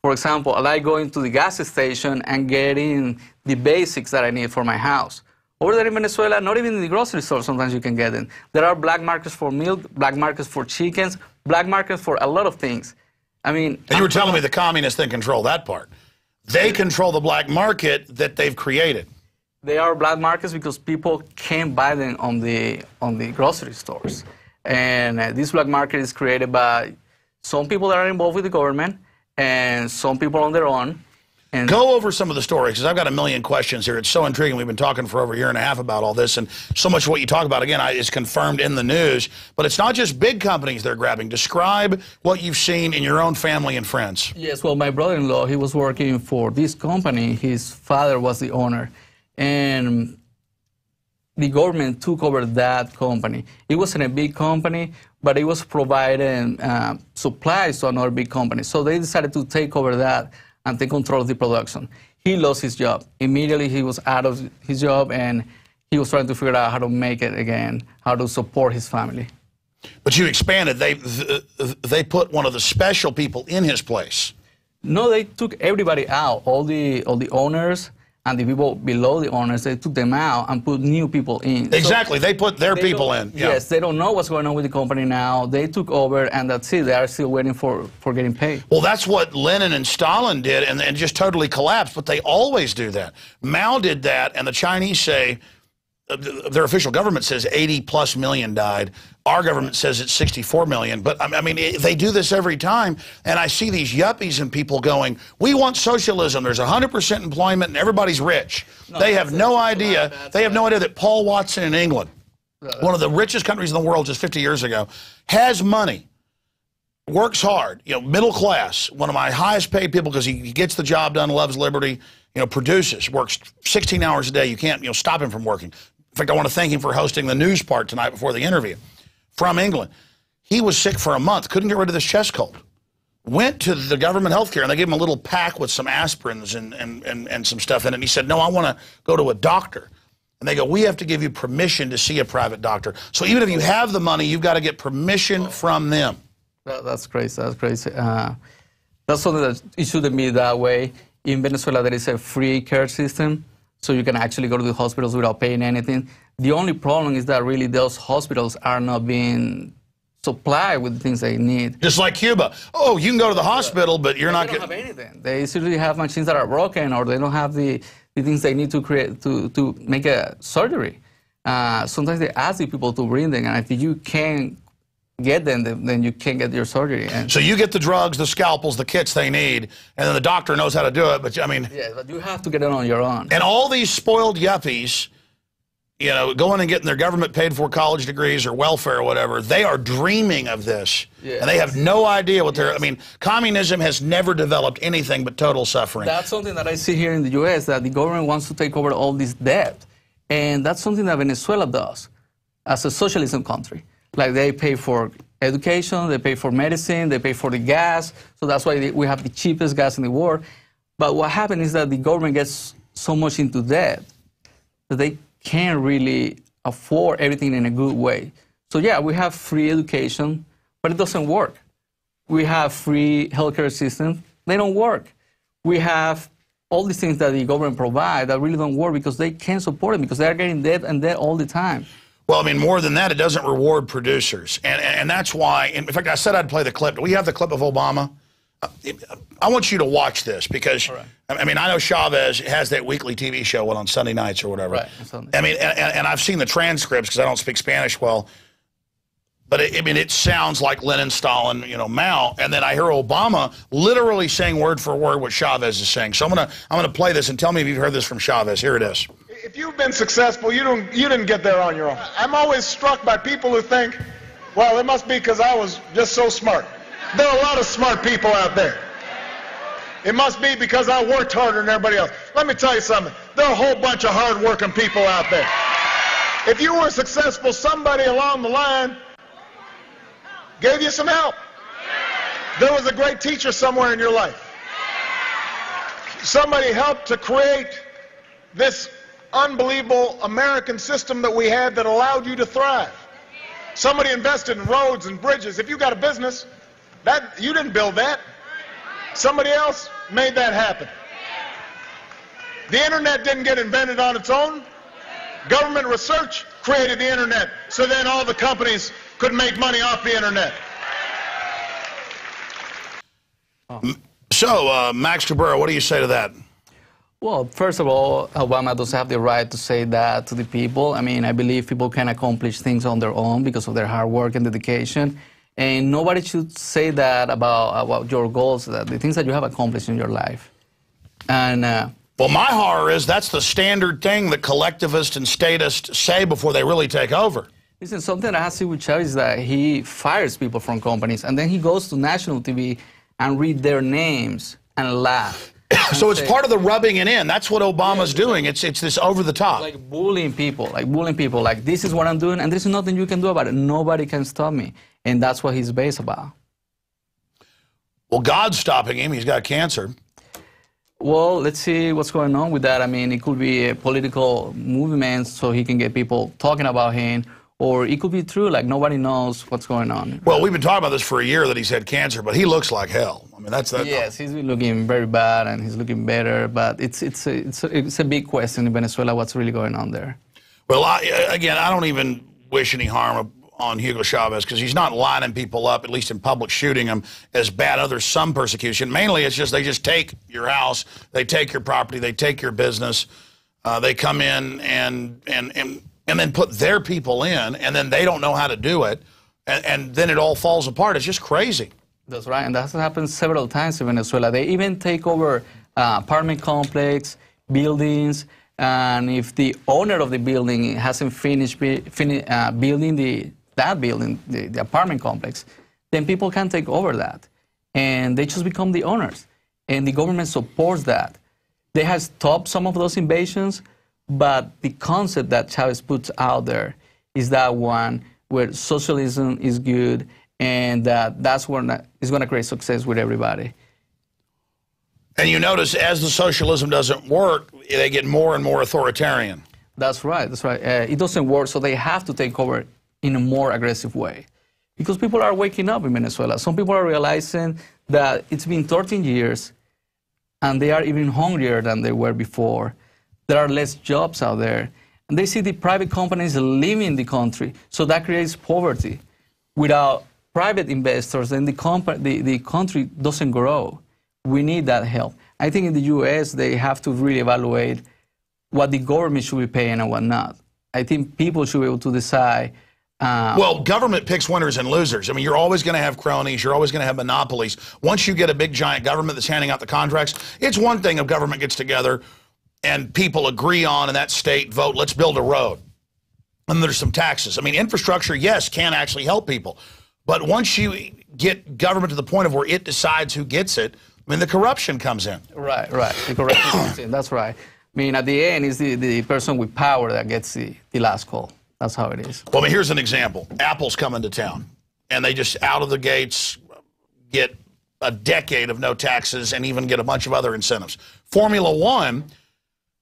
For example, I like going to the gas station and getting the basics that I need for my house. Over there in Venezuela, not even in the grocery store, sometimes you can get them. There are black markets for milk, black markets for chickens, black markets for a lot of things. I mean... And you were telling me the communists then control that part. They control the black market that they've created. They are black markets because people can't buy them on the grocery stores. And this black market is created by some people that are involved with the government and some people on their own. And go over some of the stories, because I've got a million questions here. It's so intriguing. We've been talking for over a year and a half about all this, and so much of what you talk about, again, is confirmed in the news. But it's not just big companies they're grabbing. Describe what you've seen in your own family and friends. Yes, well, my brother-in-law, he was working for this company. His father was the owner. And the government took over that company. It wasn't a big company, but it was providing supplies to another big company. So they decided to take over that and take control of the production. He lost his job. Immediately he was out of his job, and he was trying to figure out how to make it again, how to support his family. But you expanded. They put one of the special people in his place. No, they took everybody out, all the owners, and the people below the owners, they took them out and put new people in. Exactly. So they put their people in. Yeah. Yes, they don't know what's going on with the company now. They took over, and that's it. They are still waiting for getting paid. Well, that's what Lenin and Stalin did, and just totally collapsed. But they always do that. Mao did that, and the Chinese say, their official government says 80+ million died. Our government says it's 64 million. But, I mean, they do this every time. And I see these yuppies and people going, we want socialism. There's 100% employment and everybody's rich. No, they have no idea. They have no idea that Paul Watson in England, one of the richest countries in the world just 50 years ago, has money, works hard, middle class, one of my highest paid people because he gets the job done, loves liberty, produces, works 16 hours a day. You can't, stop him from working. In fact, I want to thank him for hosting the news part tonight before the interview. From England. He was sick for a month, couldn't get rid of this chest cold. Went to the government health care, and they gave him a little pack with some aspirins and some stuff in it. And he said, no, I want to go to a doctor. And they go, we have to give you permission to see a private doctor. So even if you have the money, you've got to get permission from them. That's crazy. That's crazy. That's something that it shouldn't be that way. In Venezuela, there is a free care system, so you can actually go to the hospitals without paying anything. The only problem is that really those hospitals are not being supplied with the things they need. Just like Cuba. Oh, you can go to the hospital, but you're not getting... They don't have anything. They usually have machines that are broken, or they don't have the things they need to create to make a surgery. Sometimes they ask the people to bring them, and if you can't get them, then you can't get your surgery. And so you get the drugs, the scalpels, the kits they need, and then the doctor knows how to do it, but I mean... Yeah, but you have to get it on your own. And all these spoiled yuppies, going and getting their government-paid-for college degrees or welfare or whatever, they are dreaming of this. Yeah. And they have no idea what they're... I mean, communism has never developed anything but total suffering. That's something that I see here in the U.S., that the government wants to take over all this debt. And that's something that Venezuela does as a socialism country. Like, they pay for education, they pay for medicine, they pay for the gas. So that's why we have the cheapest gas in the world. But what happens is that the government gets so much into debt that they can't really afford everything in a good way. So yeah, we have free education, but it doesn't work. We have free healthcare systems, they don't work. We have all these things that the government provides that really don't work because they can't support it because they're getting debt and debt all the time. Well, I mean, more than that, it doesn't reward producers. And that's why, in fact, I said I'd play the clip. Do we have the clip of Obama? I want you to watch this because, right. I mean, I know Chavez has that weekly TV show on Sunday nights or whatever. Right. I mean, and I've seen the transcripts because I don't speak Spanish well. But I mean, it sounds like Lenin, Stalin, you know, Mao, and then I hear Obama literally saying word for word what Chavez is saying. So I'm gonna play this and tell me if you've heard this from Chavez. Here it is. If you've been successful, you didn't get there on your own. I'm always struck by people who think, well, it must be because I was just so smart. There are a lot of smart people out there. It must be because I worked harder than everybody else. Let me tell you something. There are a whole bunch of hard-working people out there. If you were successful, somebody along the line gave you some help. There was a great teacher somewhere in your life. Somebody helped to create this unbelievable American system that we had that allowed you to thrive. Somebody invested in roads and bridges. If you got a business, you didn't build that. Somebody else made that happen. The internet didn't get invented on its own. Government research created the internet, so then all the companies could make money off the internet. So, Max Cabrera, what do you say to that? Well, first of all, Obama does have the right to say that to the people. I mean, I believe people can accomplish things on their own because of their hard work and dedication. And nobody should say that about your goals, the things that you have accomplished in your life. And well, my horror is that's the standard thing that collectivists and statists say before they really take over. Listen, something that I see with Chavez is that he fires people from companies, and then he goes to national TV and read their names and laugh. So it's part of the rubbing it in. That's what Obama's doing. It's this over the top. Like bullying people, like this is what I'm doing, and there's nothing you can do about it. Nobody can stop me. And that's what he's based about. Well, God's stopping him. He's got cancer. Well, let's see what's going on with that. I mean, it could be a political movement so he can get people talking about him, or it could be true, like nobody knows what's going on. Well, we've been talking about this for a year that he's had cancer, but he looks like hell. I mean, that's that. Yes, he's been looking very bad, and he's looking better, but it's a big question in Venezuela, what's really going on there. Well, again, I don't even wish any harm on Hugo Chavez because he's not lining people up, at least in public, shooting them as bad. Others, some persecution. Mainly, it's just they just take your house, they take your property, they take your business, they come in and then put their people in, and then they don't know how to do it, and then it all falls apart. It's just crazy. That's right, and that's happened several times in Venezuela. They even take over apartment complex, buildings, and if the owner of the building hasn't finished building the apartment complex, then people can take over that, and they just become the owners, and the government supports that. They have stopped some of those invasions, but the concept that Chavez puts out there is that one where socialism is good, and that's where it's going to create success with everybody. And you notice as the socialism doesn't work, they get more and more authoritarian. That's right, that's right. It doesn't work, so they have to take over in a more aggressive way. Because people are waking up in Venezuela. Some people are realizing that it's been 13 years, and they are even hungrier than they were before. There are less jobs out there. And they see the private companies leaving the country, so that creates poverty. Without private investors, then the country doesn't grow. We need that help. I think in the U.S., they have to really evaluate what the government should be paying and what not. I think people should be able to decide. Well, government picks winners and losers. I mean, you're always going to have cronies. You're always going to have monopolies. Once you get a big, giant government that's handing out the contracts, it's one thing if government gets together and people agree on in that state, vote, let's build a road. And there's some taxes. I mean, infrastructure, yes, can actually help people. But once you get government to the point of where it decides who gets it, I mean, the corruption comes in. Right. The corruption comes in. That's right. I mean, at the end, it's the person with power that gets the last call. That's how it is. Well, I mean, here's an example. Apple's coming to town, and they just, out of the gates, get a decade of no taxes and even get a bunch of other incentives. Formula One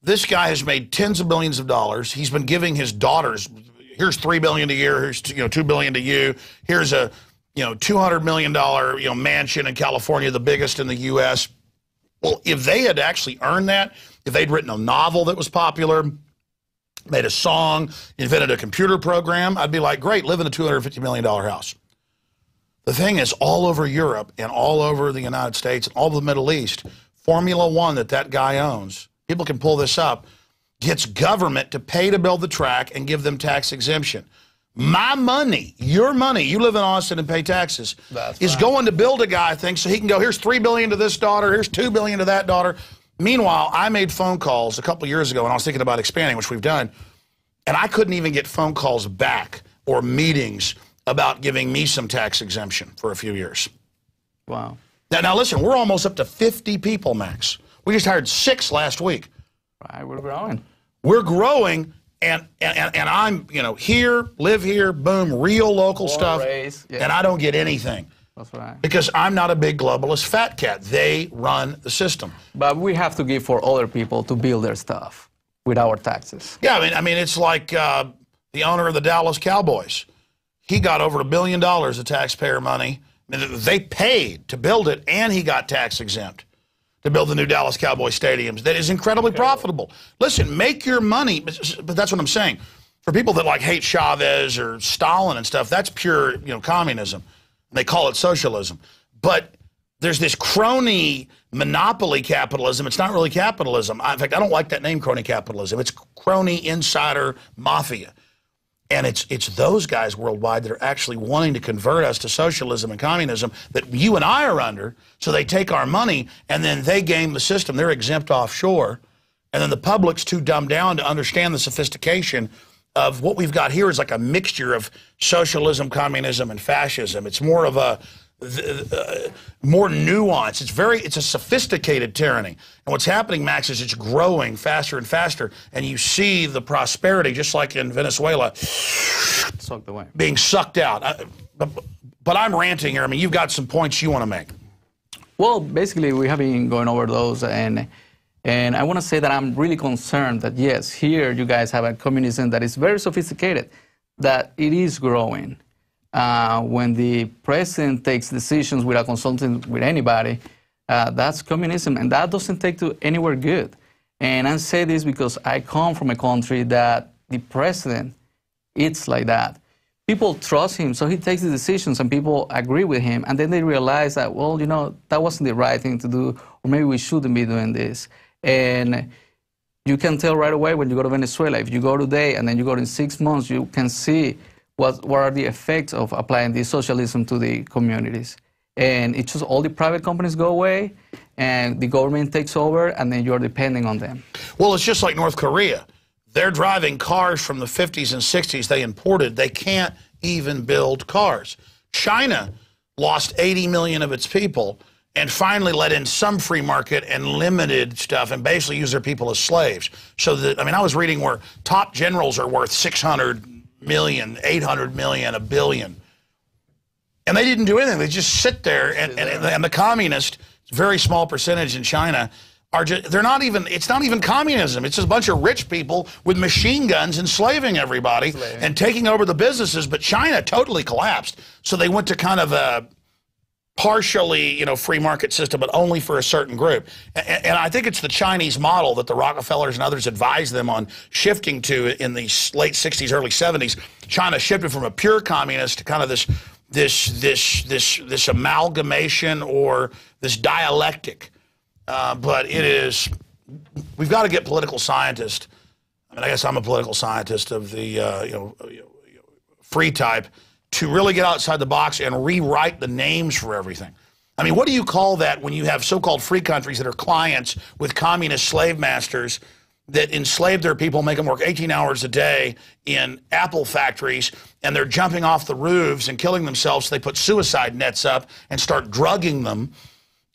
This guy has made tens of millions of dollars. He's been giving his daughters, here's $3 billion a year, here's $2 billion to you, here's a $200 million mansion in California, the biggest in the U.S. Well, if they had actually earned that, if they'd written a novel that was popular, made a song, invented a computer program, I'd be like, great, live in a $250 million house. The thing is, all over Europe and all over the United States and all over the Middle East, Formula One that guy owns, people can pull this up, gets government to pay to build the track and give them tax exemption. My money, your money, you live in Austin and pay taxes, is going to build a guy, I think, so he can go, here's $3 billion to this daughter, here's $2 billion to that daughter. Meanwhile, I made phone calls a couple of years ago, and I was thinking about expanding, which we've done, and I couldn't even get phone calls back or meetings about giving me some tax exemption for a few years. Wow. Now listen, we're almost up to 50 people, Max. We just hired 6 last week. Right, we're growing. We're growing, and I'm, here, live here, boom, real local stuff, and I don't get anything. That's right. Because I'm not a big globalist fat cat. They run the system. But we have to give for other people to build their stuff with our taxes. Yeah, I mean, it's like the owner of the Dallas Cowboys. He got over $1 billion of taxpayer money. They paid to build it, and he got tax exempt to build the new Dallas Cowboy stadiums. That is incredibly profitable. Listen, make your money, but that's what I'm saying. For people that hate Chavez or Stalin and stuff, that's pure, communism. They call it socialism. But there's this crony monopoly capitalism. It's not really capitalism. In fact, I don't like that name, crony capitalism. It's crony insider mafia. And it's those guys worldwide that are actually wanting to convert us to socialism and communism that you and I are under, so they take our money and then they game the system. They're exempt offshore. And then the public's too dumbed down to understand the sophistication of what we've got here is like a mixture of socialism, communism, and fascism. It's more of a more nuance. It's a sophisticated tyranny. And what's happening, Max, is it's growing faster and faster, and you see the prosperity, just like in Venezuela, sucked away, being sucked out. But I'm ranting here. I mean, you've got some points you want to make. Well, basically, we have been going over those, and I want to say that I'm really concerned that, yes, here you guys have a communism that is very sophisticated, that it is growing. When the president takes decisions without consulting with anybody, that's communism, and that doesn't take to anywhere good. And I say this because I come from a country that the president, it's like that. People trust him, so he takes the decisions, and people agree with him, and then they realize that, well, that wasn't the right thing to do, or maybe we shouldn't be doing this. And you can tell right away when you go to Venezuela. If you go today and then you go in 6 months, you can see what are the effects of applying this socialism to the communities. And it's just all the private companies go away, and the government takes over, and then you're depending on them. Well, it's just like North Korea. They're driving cars from the 50s and 60s they imported. They can't even build cars. China lost 80 million of its people and finally let in some free market and limited stuff and basically used their people as slaves. So that, I mean, I was reading where top generals are worth 600 million, 800 million, $1 billion. And they didn't do anything. They just sit there, and the communists, very small percentage in China, are just, they're not even, it's not even communism. It's just a bunch of rich people with machine guns enslaving everybody and taking over the businesses. But China totally collapsed. So they went to kind of a partially, free market system, but only for a certain group. And I think it's the Chinese model that the Rockefellers and others advised them on shifting to in the late 60s, early 70s. China shifted from a pure communist to kind of this amalgamation or this dialectic. But it is, we've got to get political scientists. I mean, I guess I'm a political scientist of the free type, to really get outside the box and rewrite the names for everything. I mean, what do you call that when you have so-called free countries that are clients with communist slave masters that enslave their people, make them work 18 hours a day in apple factories, and they're jumping off the roofs and killing themselves, so they put suicide nets up and start drugging them.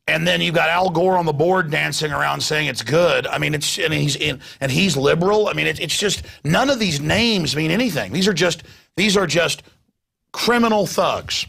And then you've got Al Gore on the board dancing around saying it's good. I mean, and he's liberal. I mean, it's just, none of these names mean anything. These are just criminal thugs.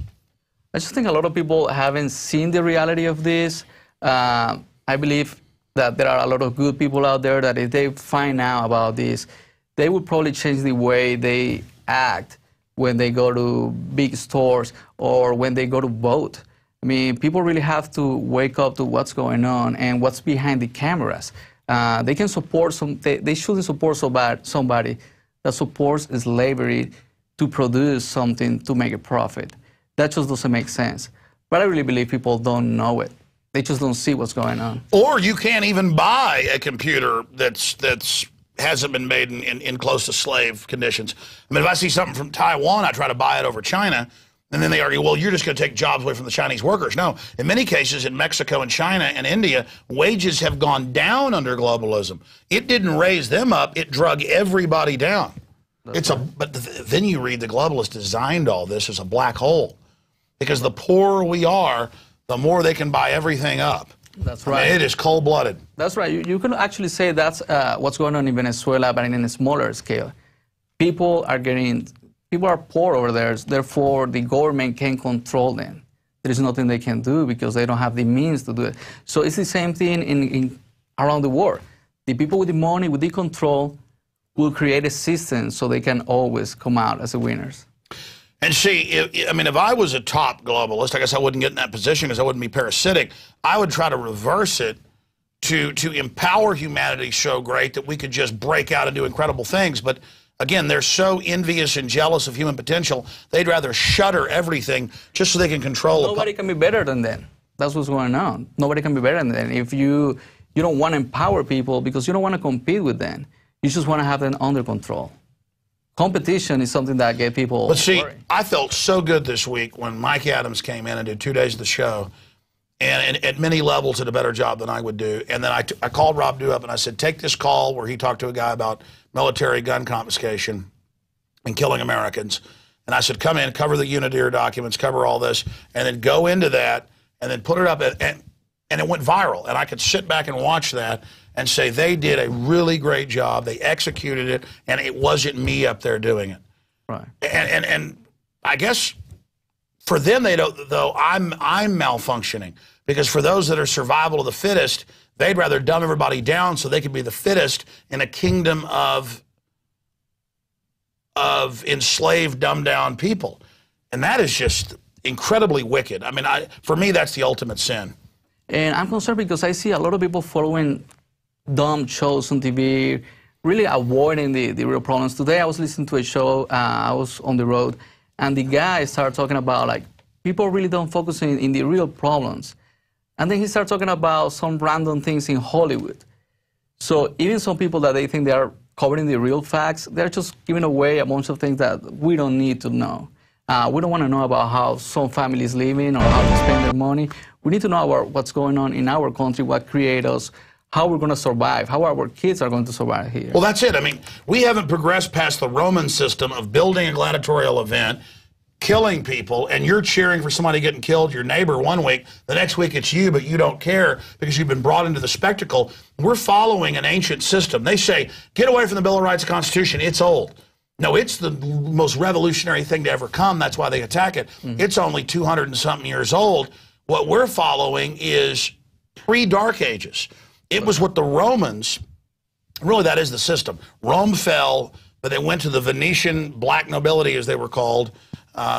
I just think a lot of people haven't seen the reality of this. I believe that there are a lot of good people out there that if they find out about this, they would probably change the way they act when they go to big stores or when they go to vote. I mean, people really have to wake up to what's going on and what's behind the cameras. They can support they shouldn't support somebody that supports slavery to produce something to make a profit. That just doesn't make sense. But I really believe people don't know it. They just don't see what's going on. Or you can't even buy a computer that's hasn't been made in close to slave conditions. I mean, if I see something from Taiwan, I try to buy it over China. And then they argue, well, you're just going to take jobs away from the Chinese workers. No, in many cases in Mexico and China and India, wages have gone down under globalism. It didn't raise them up. It drug everybody down. But then you read the globalists designed all this as a black hole. Because the poorer we are, the more they can buy everything up. That's right. I mean, it is cold-blooded. That's right. You can actually say that's what's going on in Venezuela, but in a smaller scale. People are poor over there, therefore the government can control them. There is nothing they can do because they don't have the means to do it. So it's the same thing around the world. The people with the money, with the control, will create a system so they can always come out as the winners. And see, if I was a top globalist, I guess I wouldn't get in that position because I wouldn't be parasitic. I would try to reverse it to empower humanity so great that we could just break out and do incredible things. But again, they're so envious and jealous of human potential, they'd rather shutter everything just so they can control it. Nobody can be better than them. That's what's going on. Nobody can be better than them. If you don't want to empower people because you don't want to compete with them, you just want to have them under control. Competition is something that gets people But see, worried. I felt so good this week when Mike Adams came in and did 2 days of the show, and at many levels did a better job than I would do. And then I called Rob Dew up and I said, take this call where he talked to a guy about military gun confiscation and killing Americans. And I said, come in, cover the Unidir documents, cover all this, and then go into that and then put it up. And it went viral. And I could sit back and watch that and say they did a really great job. They executed it, and it wasn't me up there doing it. Right. And I guess for them, they don't, though I'm malfunctioning, because for those that are survival of the fittest, they'd rather dumb everybody down so they could be the fittest in a kingdom of enslaved, dumbed down people. And that is just incredibly wicked. I mean, for me, that's the ultimate sin. And I'm concerned because I see a lot of people following dumb shows on TV, really avoiding the real problems. Today I was listening to a show, I was on the road, and the guy started talking about, like, people really don't focus in the real problems. And then he started talking about some random things in Hollywood. So even some people that they think they are covering the real facts, they're just giving away a bunch of things that we don't need to know. We don't want to know about how some families living or how they spend their money. We need to know about what's going on in our country, what creates us, how we're going to survive, how our kids are going to survive here. Well, that's it. I mean, we haven't progressed past the Roman system of building a gladiatorial event, killing people, and you're cheering for somebody getting killed, your neighbor, one week. The next week it's you, but you don't care because you've been brought into the spectacle. We're following an ancient system. They say, get away from the Bill of Rights and Constitution. It's old. No, it's the most revolutionary thing to ever come. That's why they attack it. Mm-hmm. It's only 200 and something years old. What we're following is pre-Dark Ages. It was what the Romans, really that is the system. Rome fell, but they went to the Venetian black nobility, as they were called,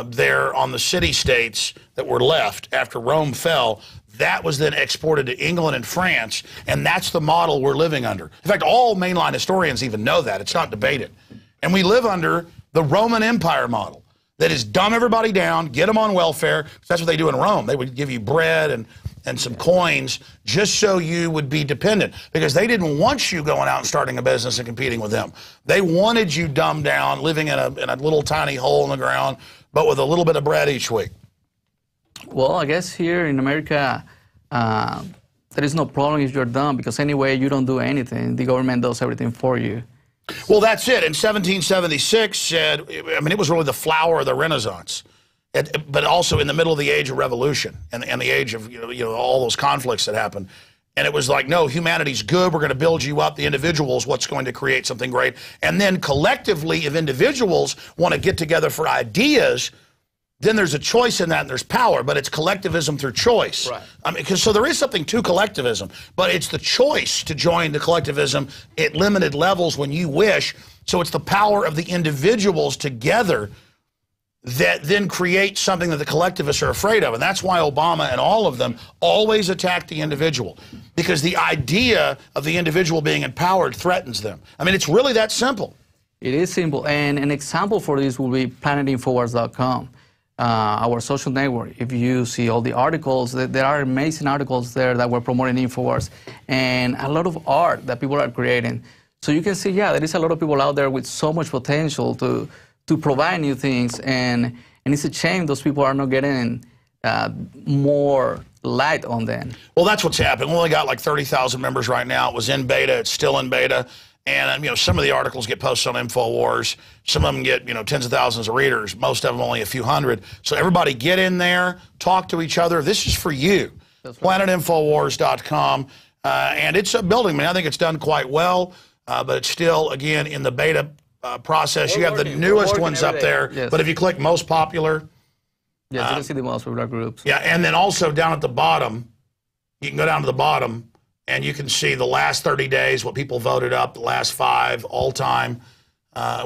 there on the city-states that were left after Rome fell. That was then exported to England and France, and that's the model we're living under. In fact, all mainline historians even know that. It's not debated. And we live under the Roman Empire model. That is dumb everybody down, get them on welfare. That's what they do in Rome. They would give you bread and some coins just so you would be dependent, because they didn't want you going out and starting a business and competing with them. They wanted you dumbed down, living in a little tiny hole in the ground, but with a little bit of bread each week. Well, I guess here in America, there is no problem if you're dumb, because anyway, you don't do anything. The government does everything for you. Well, that's it. In 1776, it was really the flower of the Renaissance, but also in the middle of the age of revolution and the age of all those conflicts that happened. And it was like, no, humanity's good. We're going to build you up. The individual is what's going to create something great. And then collectively, if individuals want to get together for ideas, then there's a choice in that, and there's power, but it's collectivism through choice. Right. I mean, so there is something to collectivism, but it's the choice to join the collectivism at limited levels when you wish. So it's the power of the individuals together that then create something that the collectivists are afraid of. And that's why Obama and all of them always attack the individual, because the idea of the individual being empowered threatens them. I mean, it's really that simple. It is simple. And an example for this will be planetinfowars.com, our social network. If you see all the articles, there are amazing articles there that we're promoting Infowars, and a lot of art that people are creating. So you can see, yeah, there is a lot of people out there with so much potential to provide new things, and it's a shame those people are not getting more light on them. Well, that's what's happened. We only got like 30,000 members right now. It was in beta. It's still in beta. And, you know, some of the articles get posted on Infowars. Some of them get, you know, tens of thousands of readers. Most of them only a few hundred. So everybody get in there, talk to each other. This is for you. Right. PlanetInfowars.com. And it's a building. I mean, I think it's done quite well, but it's still, again, in the beta process. You have the newest ones up there, yes. But if you click most popular. Yes, you can see the most popular groups. Yeah, and then also down at the bottom, you can go down to the bottom, and you can see the last 30 days, what people voted up, the last 5, all time,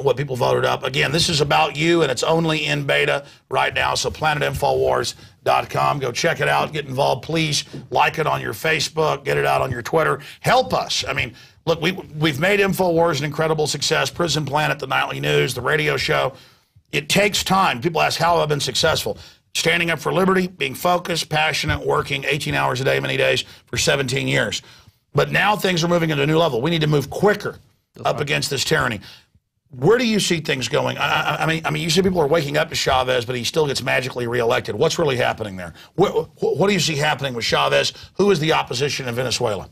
what people voted up. Again, this is about you, and it's only in beta right now, so PlanetInfowars.com. Go check it out. Get involved. Please like it on your Facebook. Get it out on your Twitter. Help us. I mean, look, we've made Infowars an incredible success. Prison Planet, the nightly news, the radio show. It takes time. People ask, how have I been successful? Standing up for liberty, being focused, passionate, working 18 hours a day, many days, for 17 years. But now things are moving into a new level. We need to move quicker up against this tyranny. Where do you see things going? I mean, you see people are waking up to Chavez, but he still gets magically reelected. What's really happening there? What do you see happening with Chavez? Who is the opposition in Venezuela?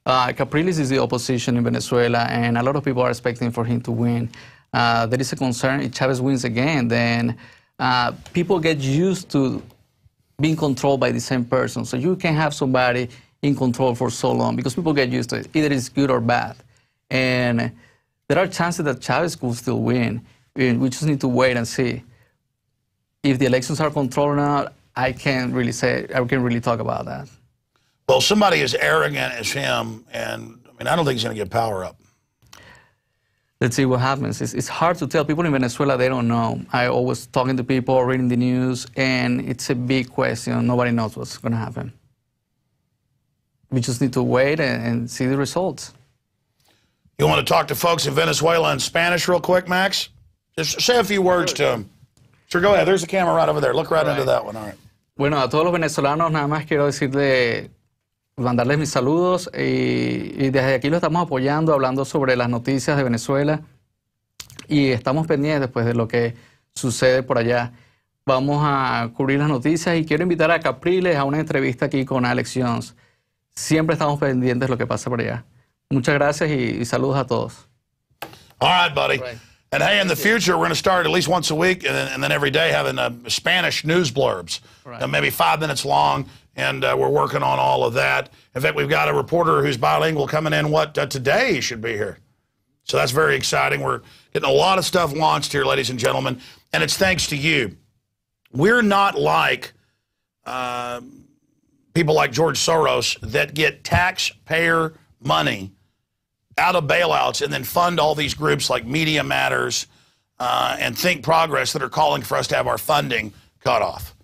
Capriles is the opposition in Venezuela, and a lot of people are expecting for him to win. There is a concern if Chavez wins again, then people get used to being controlled by the same person. So you can have somebody in control for so long because people get used to it. Either it's good or bad. And there are chances that Chavez could still win. We just need to wait and see. If the elections are controlled or not, I can't really say, I can't really talk about that. Well, somebody as arrogant as him, and I mean, I don't think he's going to get power up. Let's see what happens. It's hard to tell. People in Venezuela, they don't know. I always talking to people, reading the news, and it's a big question. Nobody knows what's going to happen. We just need to wait and see the results. You want to talk to folks in Venezuela in Spanish real quick, Max? Just say a few words to them. Sure, go ahead. There's the camera right over there. Look right into that one. All right. Bueno, a todos los venezolanos nada más quiero decirle, mandarles mis saludos y desde aquí lo estamos apoyando, hablando sobre las noticias de Venezuela y estamos pendientes pues, de lo que sucede por allá. Vamos a cubrir las noticias y quiero invitar a Capriles a una entrevista aquí con Alex Jones. Siempre estamos pendientes de lo que pasa por allá. Muchas gracias y saludos a todos. All right, buddy. Right. And hey, in the future, we're going to start at least once a week and then every day having Spanish news blurbs, right. Maybe 5 minutes long, and we're working on all of that. In fact, we've got a reporter who's bilingual coming in, today he should be here. So that's very exciting. We're getting a lot of stuff launched here, ladies and gentlemen, and it's thanks to you. We're not like people like George Soros that get taxpayer money out of bailouts and then fund all these groups like Media Matters and Think Progress that are calling for us to have our funding cut off.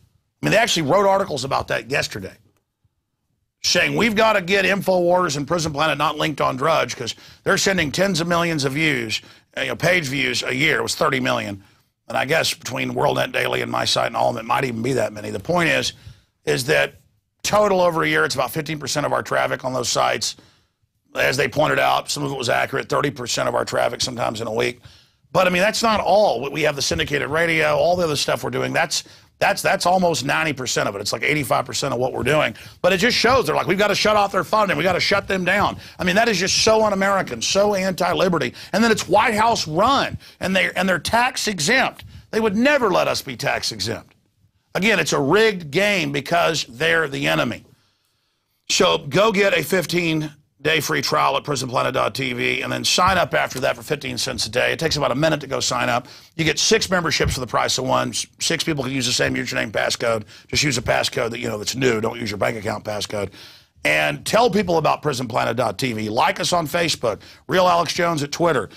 I mean, they actually wrote articles about that yesterday, saying we've got to get Infowars and Prison Planet not linked on Drudge because they're sending tens of millions of views, page views a year. It was 30 million. And I guess between WorldNet Daily and my site and all of them, it might even be that many. The point is that total over a year, it's about 15% of our traffic on those sites. As they pointed out, some of it was accurate, 30% of our traffic sometimes in a week. But, I mean, that's not all. We have the syndicated radio, all the other stuff we're doing. That's almost 90% of it. It's like 85% of what we're doing. But it just shows they're like, we've got to shut off their funding. We've got to shut them down. I mean, that is just so un-American, so anti-liberty. And then it's White House run, and they're tax exempt. They would never let us be tax exempt. Again, it's a rigged game because they're the enemy. So go get a 15 day free trial at prisonplanet.tv, and then sign up after that for 15 cents a day. It takes about a minute to go sign up. You get 6 memberships for the price of 1. 6 people can use the same username passcode. Just use a passcode that, that's new. Don't use your bank account passcode. And tell people about prisonplanet.tv. Like us on Facebook. Real Alex Jones at Twitter.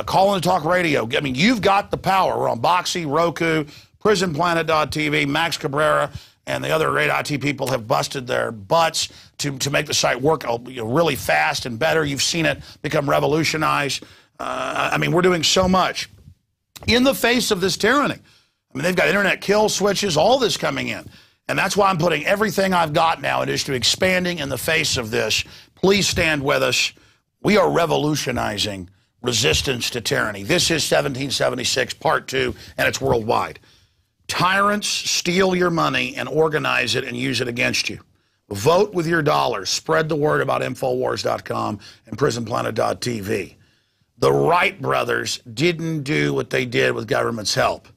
Call in to talk radio. I mean, you've got the power. We're on Boxy, Roku, prisonplanet.tv, Max Cabrera, and the other great IT people have busted their butts to make the site work really fast and better. You've seen it become revolutionized. I mean, we're doing so much in the face of this tyranny. I mean, they've got internet kill switches, all this coming in. And that's why I'm putting everything I've got now into expanding in the face of this. Please stand with us. We are revolutionizing resistance to tyranny. This is 1776, Part 2, and it's worldwide. Tyrants steal your money and organize it and use it against you. Vote with your dollars. Spread the word about Infowars.com and prisonplanet.tv. The Wright brothers didn't do what they did with government's help.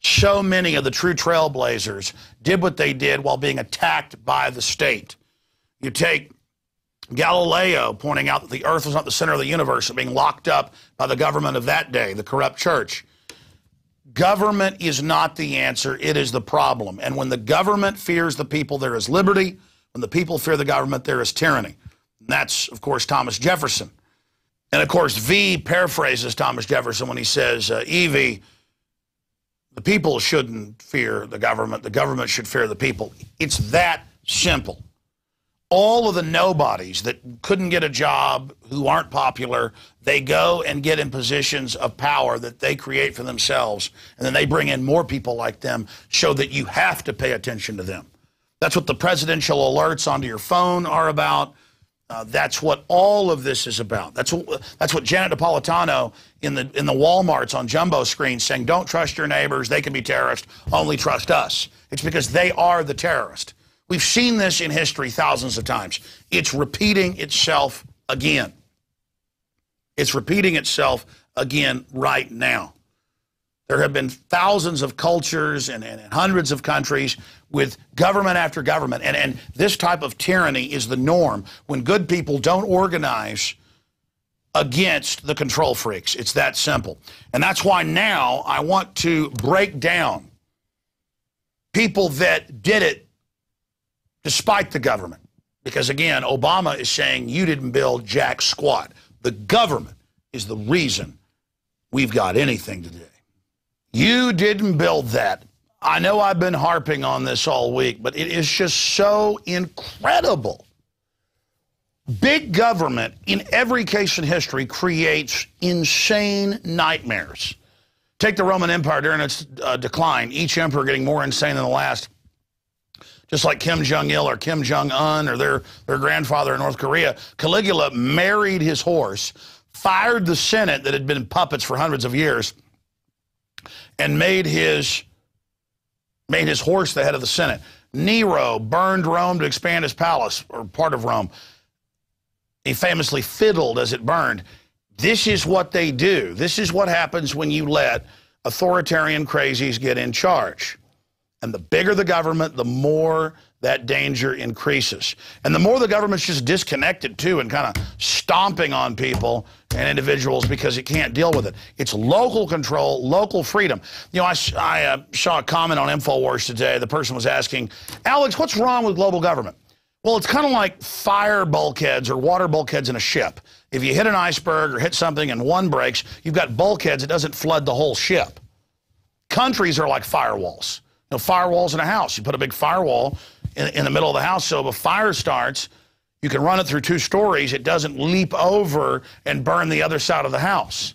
So many of the true trailblazers did what they did while being attacked by the state. You take Galileo pointing out that the earth was not the center of the universe and being locked up by the government of that day, the corrupt church. Government is not the answer, it is the problem. And when the government fears the people, there is liberty. When the people fear the government, there is tyranny. And that's, of course, Thomas Jefferson. And, of course, V paraphrases Thomas Jefferson when he says, Evie, the people shouldn't fear the government should fear the people. It's that simple. All of the nobodies that couldn't get a job, who aren't popular, they go and get in positions of power that they create for themselves, and then they bring in more people like them, so that you have to pay attention to them. That's what the presidential alerts onto your phone are about. That's what all of this is about. That's what Janet Napolitano in the Walmarts on jumbo screens saying, don't trust your neighbors, they can be terrorists, only trust us. It's because they are the terrorist. We've seen this in history thousands of times. It's repeating itself again. It's repeating itself again right now. There have been thousands of cultures and hundreds of countries with government after government. And this type of tyranny is the norm when good people don't organize against the control freaks. It's that simple. And that's why now I want to break down people that did it despite the government. Because, again, Obama is saying you didn't build jack squat. The government is the reason we've got anything today. You didn't build that. I know I've been harping on this all week, but it is just so incredible. Big government, in every case in history, creates insane nightmares. Take the Roman Empire during its decline, each emperor getting more insane than the last. Just like Kim Jong-il or Kim Jong-un or their grandfather in North Korea, Caligula married his horse, fired the Senate that had been puppets for hundreds of years, and made his horse the head of the Senate. Nero burned Rome to expand his palace, or part of Rome. He famously fiddled as it burned. This is what they do. This is what happens when you let authoritarian crazies get in charge. And the bigger the government, the more that danger increases. And the more the government's just disconnected, too, and kind of stomping on people and individuals because it can't deal with it. It's local control, local freedom. You know, I saw a comment on Infowars today. The person was asking, Alex, what's wrong with global government? Well, it's kind of like fire bulkheads or water bulkheads in a ship. If you hit an iceberg or hit something and one breaks, you've got bulkheads. It doesn't flood the whole ship. Countries are like firewalls. You know, firewalls in a house. You put a big firewall in the middle of the house, so if a fire starts, you can run it through 2 stories. It doesn't leap over and burn the other side of the house.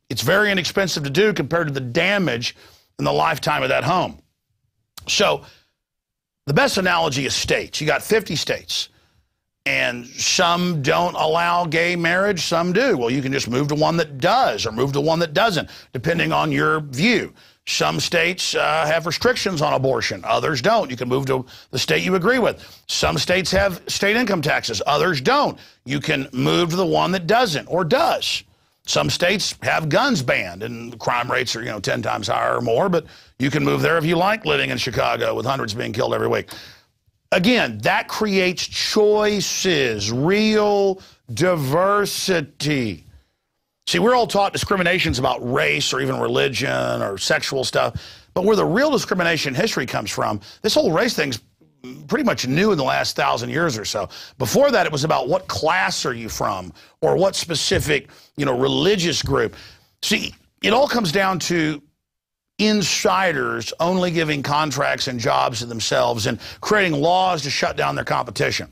It's very inexpensive to do compared to the damage in the lifetime of that home. So the best analogy is states. You got 50 states, and some don't allow gay marriage, some do. Well, you can just move to one that does or move to one that doesn't, depending on your view. Some states have restrictions on abortion. Others don't. You can move to the state you agree with. Some states have state income taxes. Others don't. You can move to the one that doesn't or does. Some states have guns banned, and the crime rates are, 10 times higher or more, but you can move there if you like living in Chicago with hundreds being killed every week. Again, that creates choices, real diversity. See, we're all taught discrimination's about race or even religion or sexual stuff, but where the real discrimination history comes from, this whole race thing's pretty much new in the last 1,000 years or so. Before that, it was about what class are you from or what specific, religious group. See, it all comes down to insiders only giving contracts and jobs to themselves and creating laws to shut down their competition.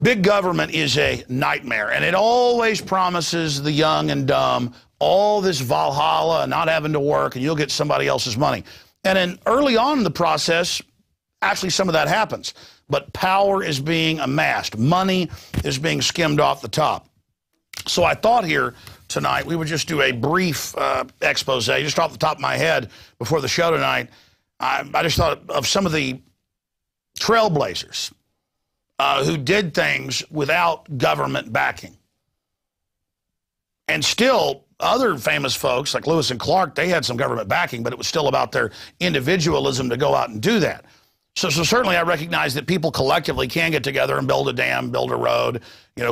Big government is a nightmare, and it always promises the young and dumb all this Valhalla and not having to work, and you'll get somebody else's money. And then early on in the process, actually some of that happens. But power is being amassed. Money is being skimmed off the top. So I thought here tonight we would just do a brief expose, just off the top of my head before the show tonight. I just thought of some of the trailblazers who did things without government backing. And still, other famous folks like Lewis and Clark, they had some government backing, but it was still about their individualism to go out and do that. So certainly I recognize that people collectively can get together and build a dam, build a road,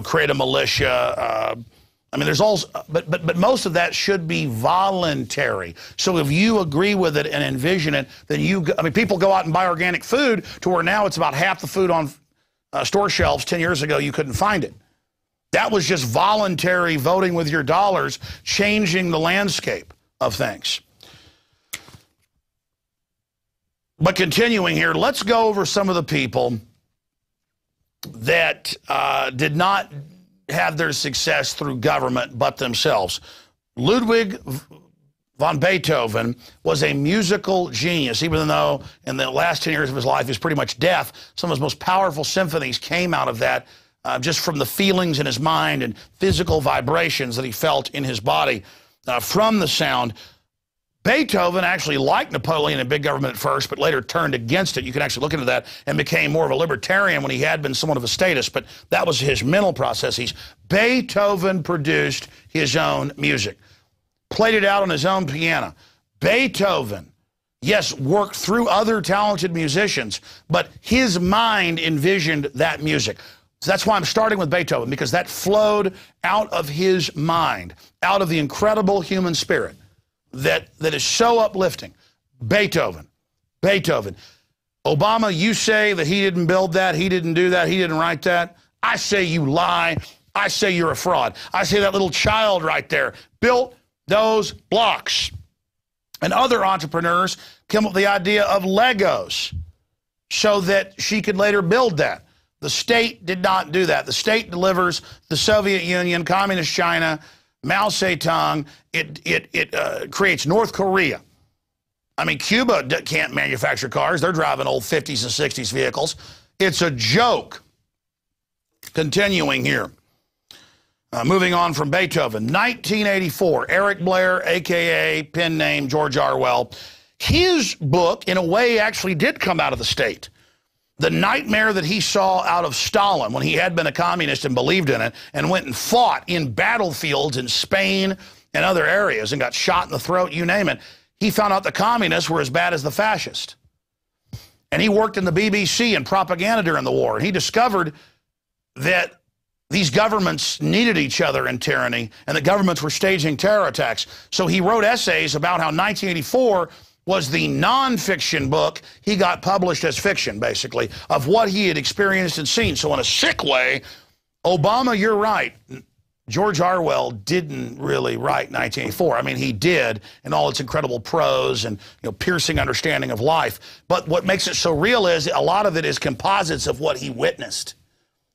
create a militia. I mean, there's all, but most of that should be voluntary. So if you agree with it and envision it, then people go out and buy organic food to where now it's about half the food on store shelves. 10 years ago, you couldn't find it. That was just voluntary voting with your dollars, changing the landscape of things. But continuing here, let's go over some of the people that did not have their success through government but themselves. Ludwig von Beethoven was a musical genius, even though in the last 10 years of his life he was pretty much deaf. Some of his most powerful symphonies came out of that just from the feelings in his mind and physical vibrations that he felt in his body from the sound. Beethoven actually liked Napoleon and big government at first, but later turned against it. You can actually look into that, and became more of a libertarian when he had been somewhat of a statist, but that was his mental processes. Beethoven produced his own music, played it out on his own piano. Beethoven, yes, worked through other talented musicians, but his mind envisioned that music. So that's why I'm starting with Beethoven, because that flowed out of his mind, out of the incredible human spirit that is so uplifting. Beethoven. Obama, you say that he didn't build that, he didn't do that, he didn't write that. I say you lie. I say you're a fraud. I say that little child right there built those blocks. And other entrepreneurs came up with the idea of Legos so that she could later build that. The state did not do that. The state delivers the Soviet Union, Communist China, Mao Zedong. It creates North Korea. I mean, Cuba can't manufacture cars. They're driving old 50s and 60s vehicles. It's a joke. Continuing here. Moving on from Beethoven. 1984, Eric Blair, a.k.a. pen name George Orwell. His book, in a way, actually did come out of the state. The nightmare that he saw out of Stalin when he had been a communist and believed in it and went and fought in battlefields in Spain and other areas and got shot in the throat, you name it. He found out the communists were as bad as the fascists. And he worked in the BBC and propaganda during the war. And he discovered that these governments needed each other in tyranny and that governments were staging terror attacks. So he wrote essays about how 1984 was the nonfiction book he got published as fiction, basically, of what he had experienced and seen. So in a sick way, Obama, you're right. George Orwell didn't really write 1984. I mean, he did, in all its incredible prose and piercing understanding of life. But what makes it so real is a lot of it is composites of what he witnessed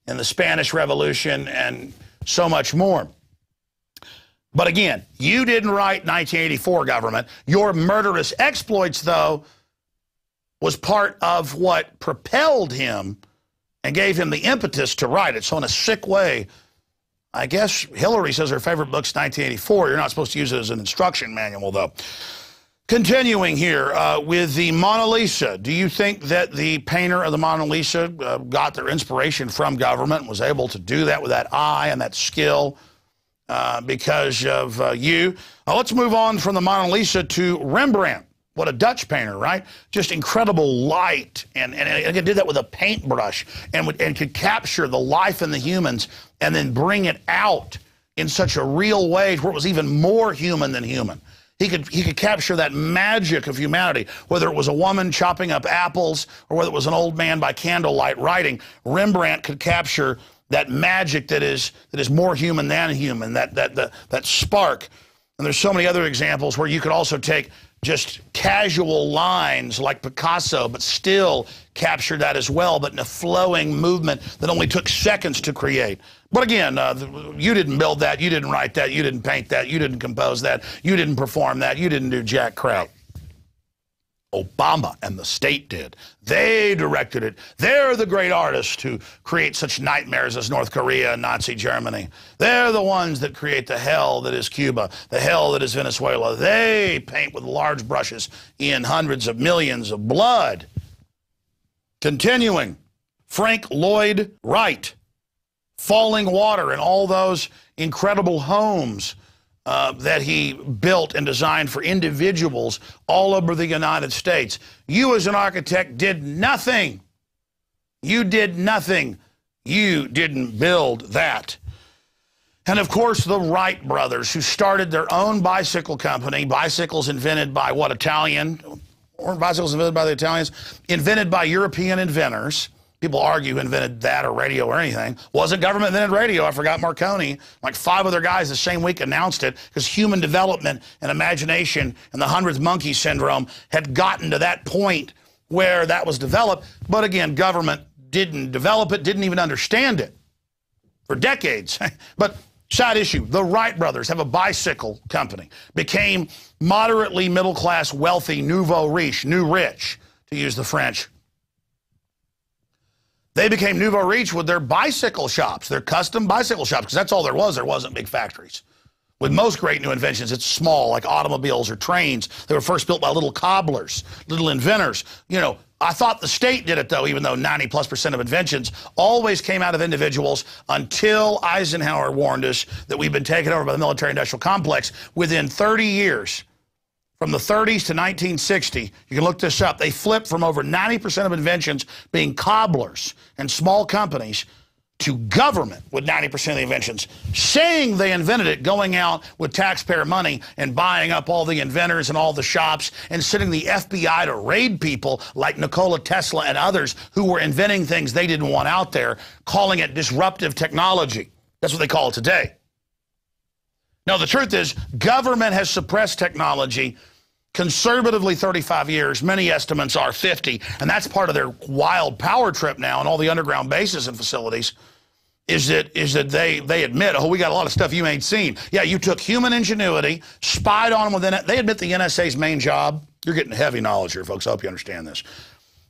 in the Spanish Revolution and so much more. But again, you didn't write 1984, government. Your murderous exploits, though, was part of what propelled him and gave him the impetus to write it. So in a sick way, I guess Hillary says her favorite book's 1984. You're not supposed to use it as an instruction manual, though. Continuing here with the Mona Lisa. Do you think that the painter of the Mona Lisa got their inspiration from government and was able to do that with that eye and that skill? Because of you. Let's move on from the Mona Lisa to Rembrandt. What a Dutch painter, right? Just incredible light, and it did that with a paintbrush, and could capture the life in the humans and then bring it out in such a real way where it was even more human than human. He could capture that magic of humanity, whether it was a woman chopping up apples or whether it was an old man by candlelight writing. Rembrandt could capture that magic that is more human than human, that spark. And there's so many other examples where you could also take just casual lines like Picasso, but still capture that as well, but in a flowing movement that only took seconds to create. But again, you didn't build that, you didn't write that, you didn't paint that, you didn't compose that, you didn't perform that, you didn't do jack crap. Obama and the state did. They directed it. They're the great artists who create such nightmares as North Korea and Nazi Germany. They're the ones that create the hell that is Cuba, the hell that is Venezuela. They paint with large brushes in hundreds of millions of blood. Continuing, Frank Lloyd Wright, Falling Water, and all those incredible homes that he built and designed for individuals all over the United States. You as an architect did nothing. You did nothing. You didn't build that. And of course, the Wright brothers, who started their own bicycle company, bicycles invented by what, Italian? Or bicycles invented by the Italians? Invented by European inventors. People argue who invented that or radio or anything. Wasn't government invented radio. I forgot Marconi. Like 5 other guys the same week announced it because human development and imagination and the 100th monkey syndrome had gotten to that point where that was developed. But again, government didn't develop it, didn't even understand it for decades. But side issue, the Wright brothers have a bicycle company, became moderately middle-class, wealthy, nouveau riche, new rich, to use the French. They became nouveau riche with their bicycle shops, their custom bicycle shops, because that's all there was. There wasn't big factories. With most great new inventions, it's small, like automobiles or trains. They were first built by little cobblers, little inventors. You know, I thought the state did it, though, even though 90+% of inventions always came out of individuals until Eisenhower warned us that we've been taken over by the military-industrial complex. Within 30 years, from the 30s to 1960, you can look this up, they flipped from over 90% of inventions being cobblers and small companies to government with 90% of the inventions, saying they invented it, going out with taxpayer money and buying up all the inventors and all the shops and sending the FBI to raid people like Nikola Tesla and others who were inventing things they didn't want out there, calling it disruptive technology. That's what they call it today. No, the truth is, government has suppressed technology conservatively 35 years. Many estimates are 50, and that's part of their wild power trip now and all the underground bases and facilities, is that they admit, oh, we got a lot of stuff you ain't seen. Yeah, you took human ingenuity, spied on them within it. They admit the NSA's main job, you're getting heavy knowledge here, folks. I hope you understand this.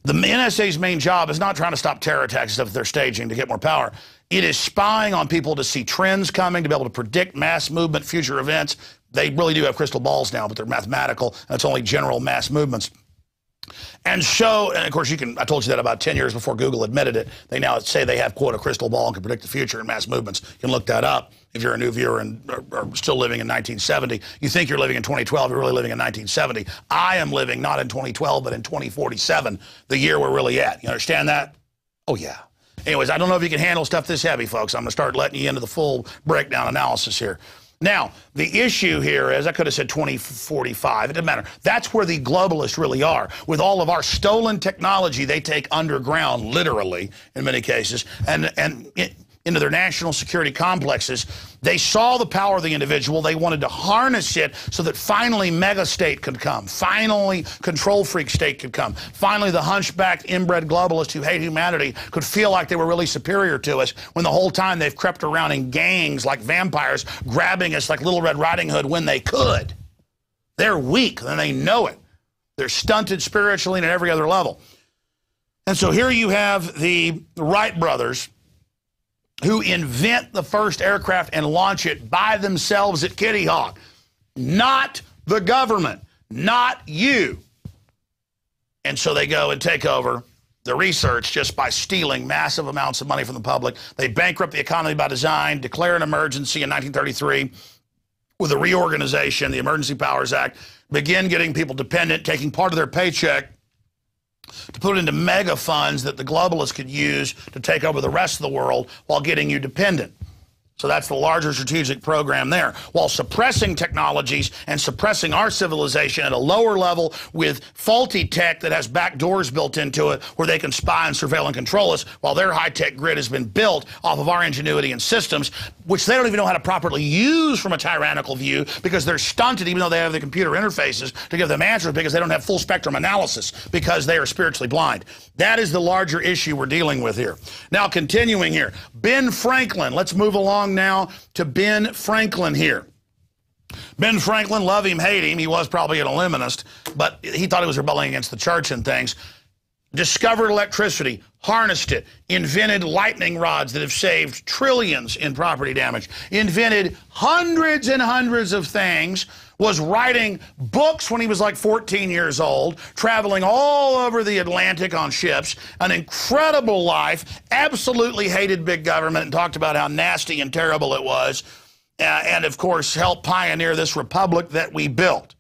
The NSA's main job is not trying to stop terror attacks and stuff that they're staging to get more power. It is spying on people to see trends coming, to be able to predict mass movement, future events. They really do have crystal balls now, but they're mathematical, and it's only general mass movements. And so, and of course, I told you that about 10 years before Google admitted it. They now say they have, quote, a crystal ball and can predict the future in mass movements. You can look that up if you're a new viewer and are still living in 1970. You think you're living in 2012, you're really living in 1970. I am living not in 2012, but in 2047, the year we're really at. You understand that? Oh, yeah. Anyways, I don't know if you can handle stuff this heavy, folks. I'm going to start letting you into the full breakdown analysis here. Now, the issue here is, I could have said 2045, it doesn't matter. That's where the globalists really are. With all of our stolen technology, they take underground, literally, in many cases, and into their national security complexes. They saw the power of the individual. They wanted to harness it so that finally mega state could come. Finally, control freak state could come. Finally, the hunchbacked, inbred globalists who hate humanity could feel like they were really superior to us when the whole time they've crept around in gangs like vampires, grabbing us like Little Red Riding Hood when they could. They're weak, and they know it. They're stunted spiritually and at every other level. And so here you have the Wright brothers, who invent the first aircraft and launch it by themselves at Kitty Hawk. Not the government, not you. And so they go and take over the research just by stealing massive amounts of money from the public. They bankrupt the economy by design, declare an emergency in 1933, with the reorganization, the Emergency Powers Act, begin getting people dependent, taking part of their paycheck to put into mega funds that the globalists could use to take over the rest of the world while getting you dependent. So that's the larger strategic program there, while suppressing technologies and suppressing our civilization at a lower level with faulty tech that has back doors built into it where they can spy and surveil and control us, while their high-tech grid has been built off of our ingenuity and systems, which they don't even know how to properly use from a tyrannical view because they're stunted, even though they have the computer interfaces to give them answers, because they don't have full spectrum analysis because they are spiritually blind. That is the larger issue we're dealing with here. Now, continuing here, Ben Franklin. Let's move along now to Ben Franklin here. Ben Franklin, love him, hate him. He was probably an Illuminist, but he thought he was rebelling against the church and things. Discovered electricity, harnessed it, invented lightning rods that have saved trillions in property damage, invented hundreds and hundreds of things, was writing books when he was like 14 years old, traveling all over the Atlantic on ships, an incredible life, absolutely hated big government and talked about how nasty and terrible it was, and of course helped pioneer this republic that we built.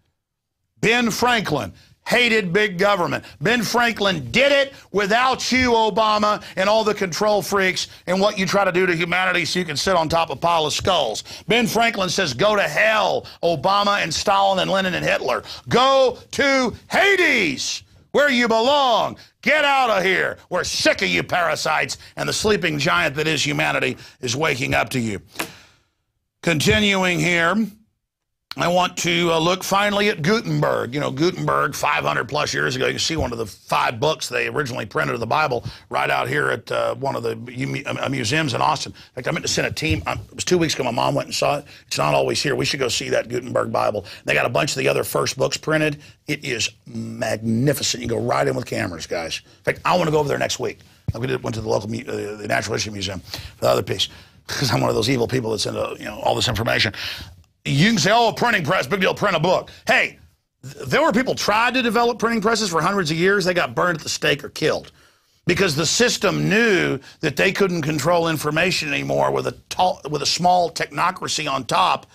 Ben Franklin hated big government. Ben Franklin did it without you, Obama, and all the control freaks and what you try to do to humanity so you can sit on top of a pile of skulls. Ben Franklin says, go to hell, Obama and Stalin and Lenin and Hitler. Go to Hades, where you belong. Get out of here. We're sick of you parasites, and the sleeping giant that is humanity is waking up to you. Continuing here, I want to look finally at Gutenberg. You know, Gutenberg, 500 plus years ago, you can see one of the 5 books they originally printed of the Bible right out here at one of the museums in Austin. In fact, I meant to send a team. It was 2 weeks ago, my mom went and saw it. It's not always here. We should go see that Gutenberg Bible. They got a bunch of the other first books printed. It is magnificent. You can go right in with cameras, guys. In fact, I want to go over there next week. We went to the local the Natural History Museum for the other piece, because I'm one of those evil people that's into, you know, all this information. You can say, oh, a printing press, big deal, print a book. Hey, there were people tried to develop printing presses for hundreds of years. They got burned at the stake or killed because the system knew that they couldn't control information anymore with a small technocracy on top,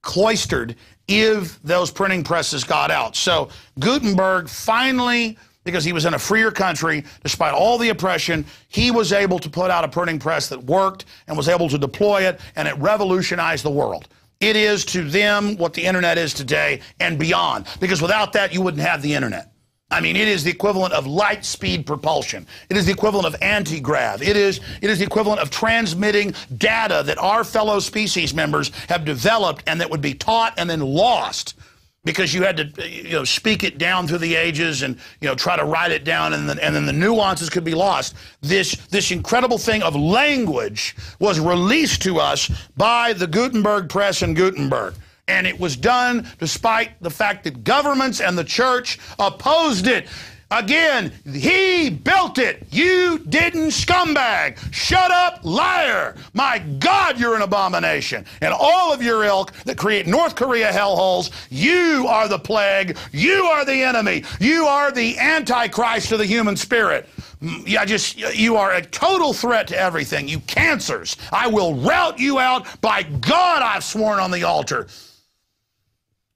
cloistered, if those printing presses got out. So Gutenberg finally, because he was in a freer country, despite all the oppression, he was able to put out a printing press that worked and was able to deploy it, and it revolutionized the world. It is to them what the internet is today and beyond, because without that, you wouldn't have the internet. I mean, it is the equivalent of light speed propulsion. It is the equivalent of anti-grav. It is the equivalent of transmitting data that our fellow species members have developed and that would be taught and then lost because you had to, you know, speak it down through the ages and, you know, try to write it down, and then the nuances could be lost. This incredible thing of language was released to us by the Gutenberg press and Gutenberg. And it was done despite the fact that governments and the church opposed it. Again, he built it. You didn't, scumbag. Shut up, liar. My God, you're an abomination. And all of your ilk that create North Korea hellholes, you are the plague. You are the enemy. You are the antichrist of the human spirit. You are a total threat to everything. You cancers. I will rout you out. By God, I've sworn on the altar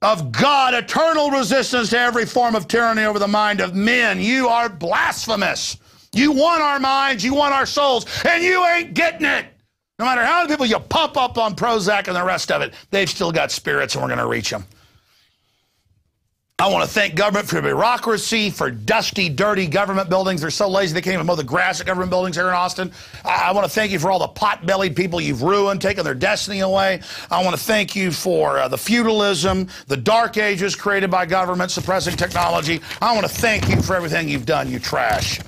of God, eternal resistance to every form of tyranny over the mind of men. You are blasphemous. You want our minds, you want our souls, and you ain't getting it. No matter how many people you pump up on Prozac and the rest of it, they've still got spirits, and we're going to reach them. I want to thank government for bureaucracy, for dusty, dirty government buildings. They're so lazy they can't even mow the grass at government buildings here in Austin. I want to thank you for all the pot-bellied people you've ruined, taking their destiny away. I want to thank you for the feudalism, the dark ages created by government suppressing technology. I want to thank you for everything you've done, you trash.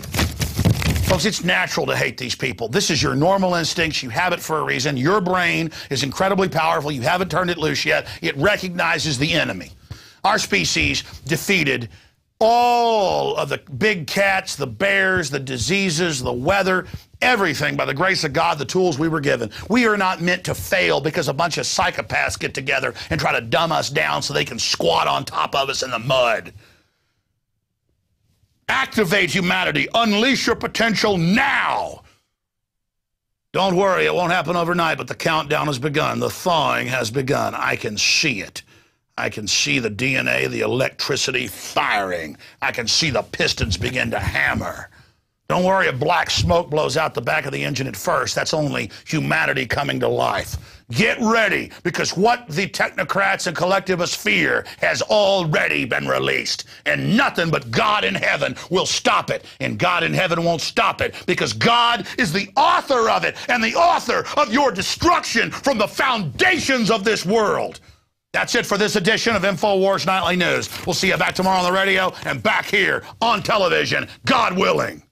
Folks, it's natural to hate these people. This is your normal instincts. You have it for a reason. Your brain is incredibly powerful. You haven't turned it loose yet. It recognizes the enemy. Our species defeated all of the big cats, the bears, the diseases, the weather, everything by the grace of God, the tools we were given. We are not meant to fail because a bunch of psychopaths get together and try to dumb us down so they can squat on top of us in the mud. Activate humanity. Unleash your potential now. Don't worry, it won't happen overnight, but the countdown has begun. The thawing has begun. I can see it. I can see the DNA, the electricity firing. I can see the pistons begin to hammer. Don't worry if black smoke blows out the back of the engine at first. That's only humanity coming to life. Get ready, because what the technocrats and collectivists fear has already been released. And nothing but God in heaven will stop it. And God in heaven won't stop it, because God is the author of it and the author of your destruction from the foundations of this world. That's it for this edition of InfoWars Nightly News. We'll see you back tomorrow on the radio and back here on television, God willing.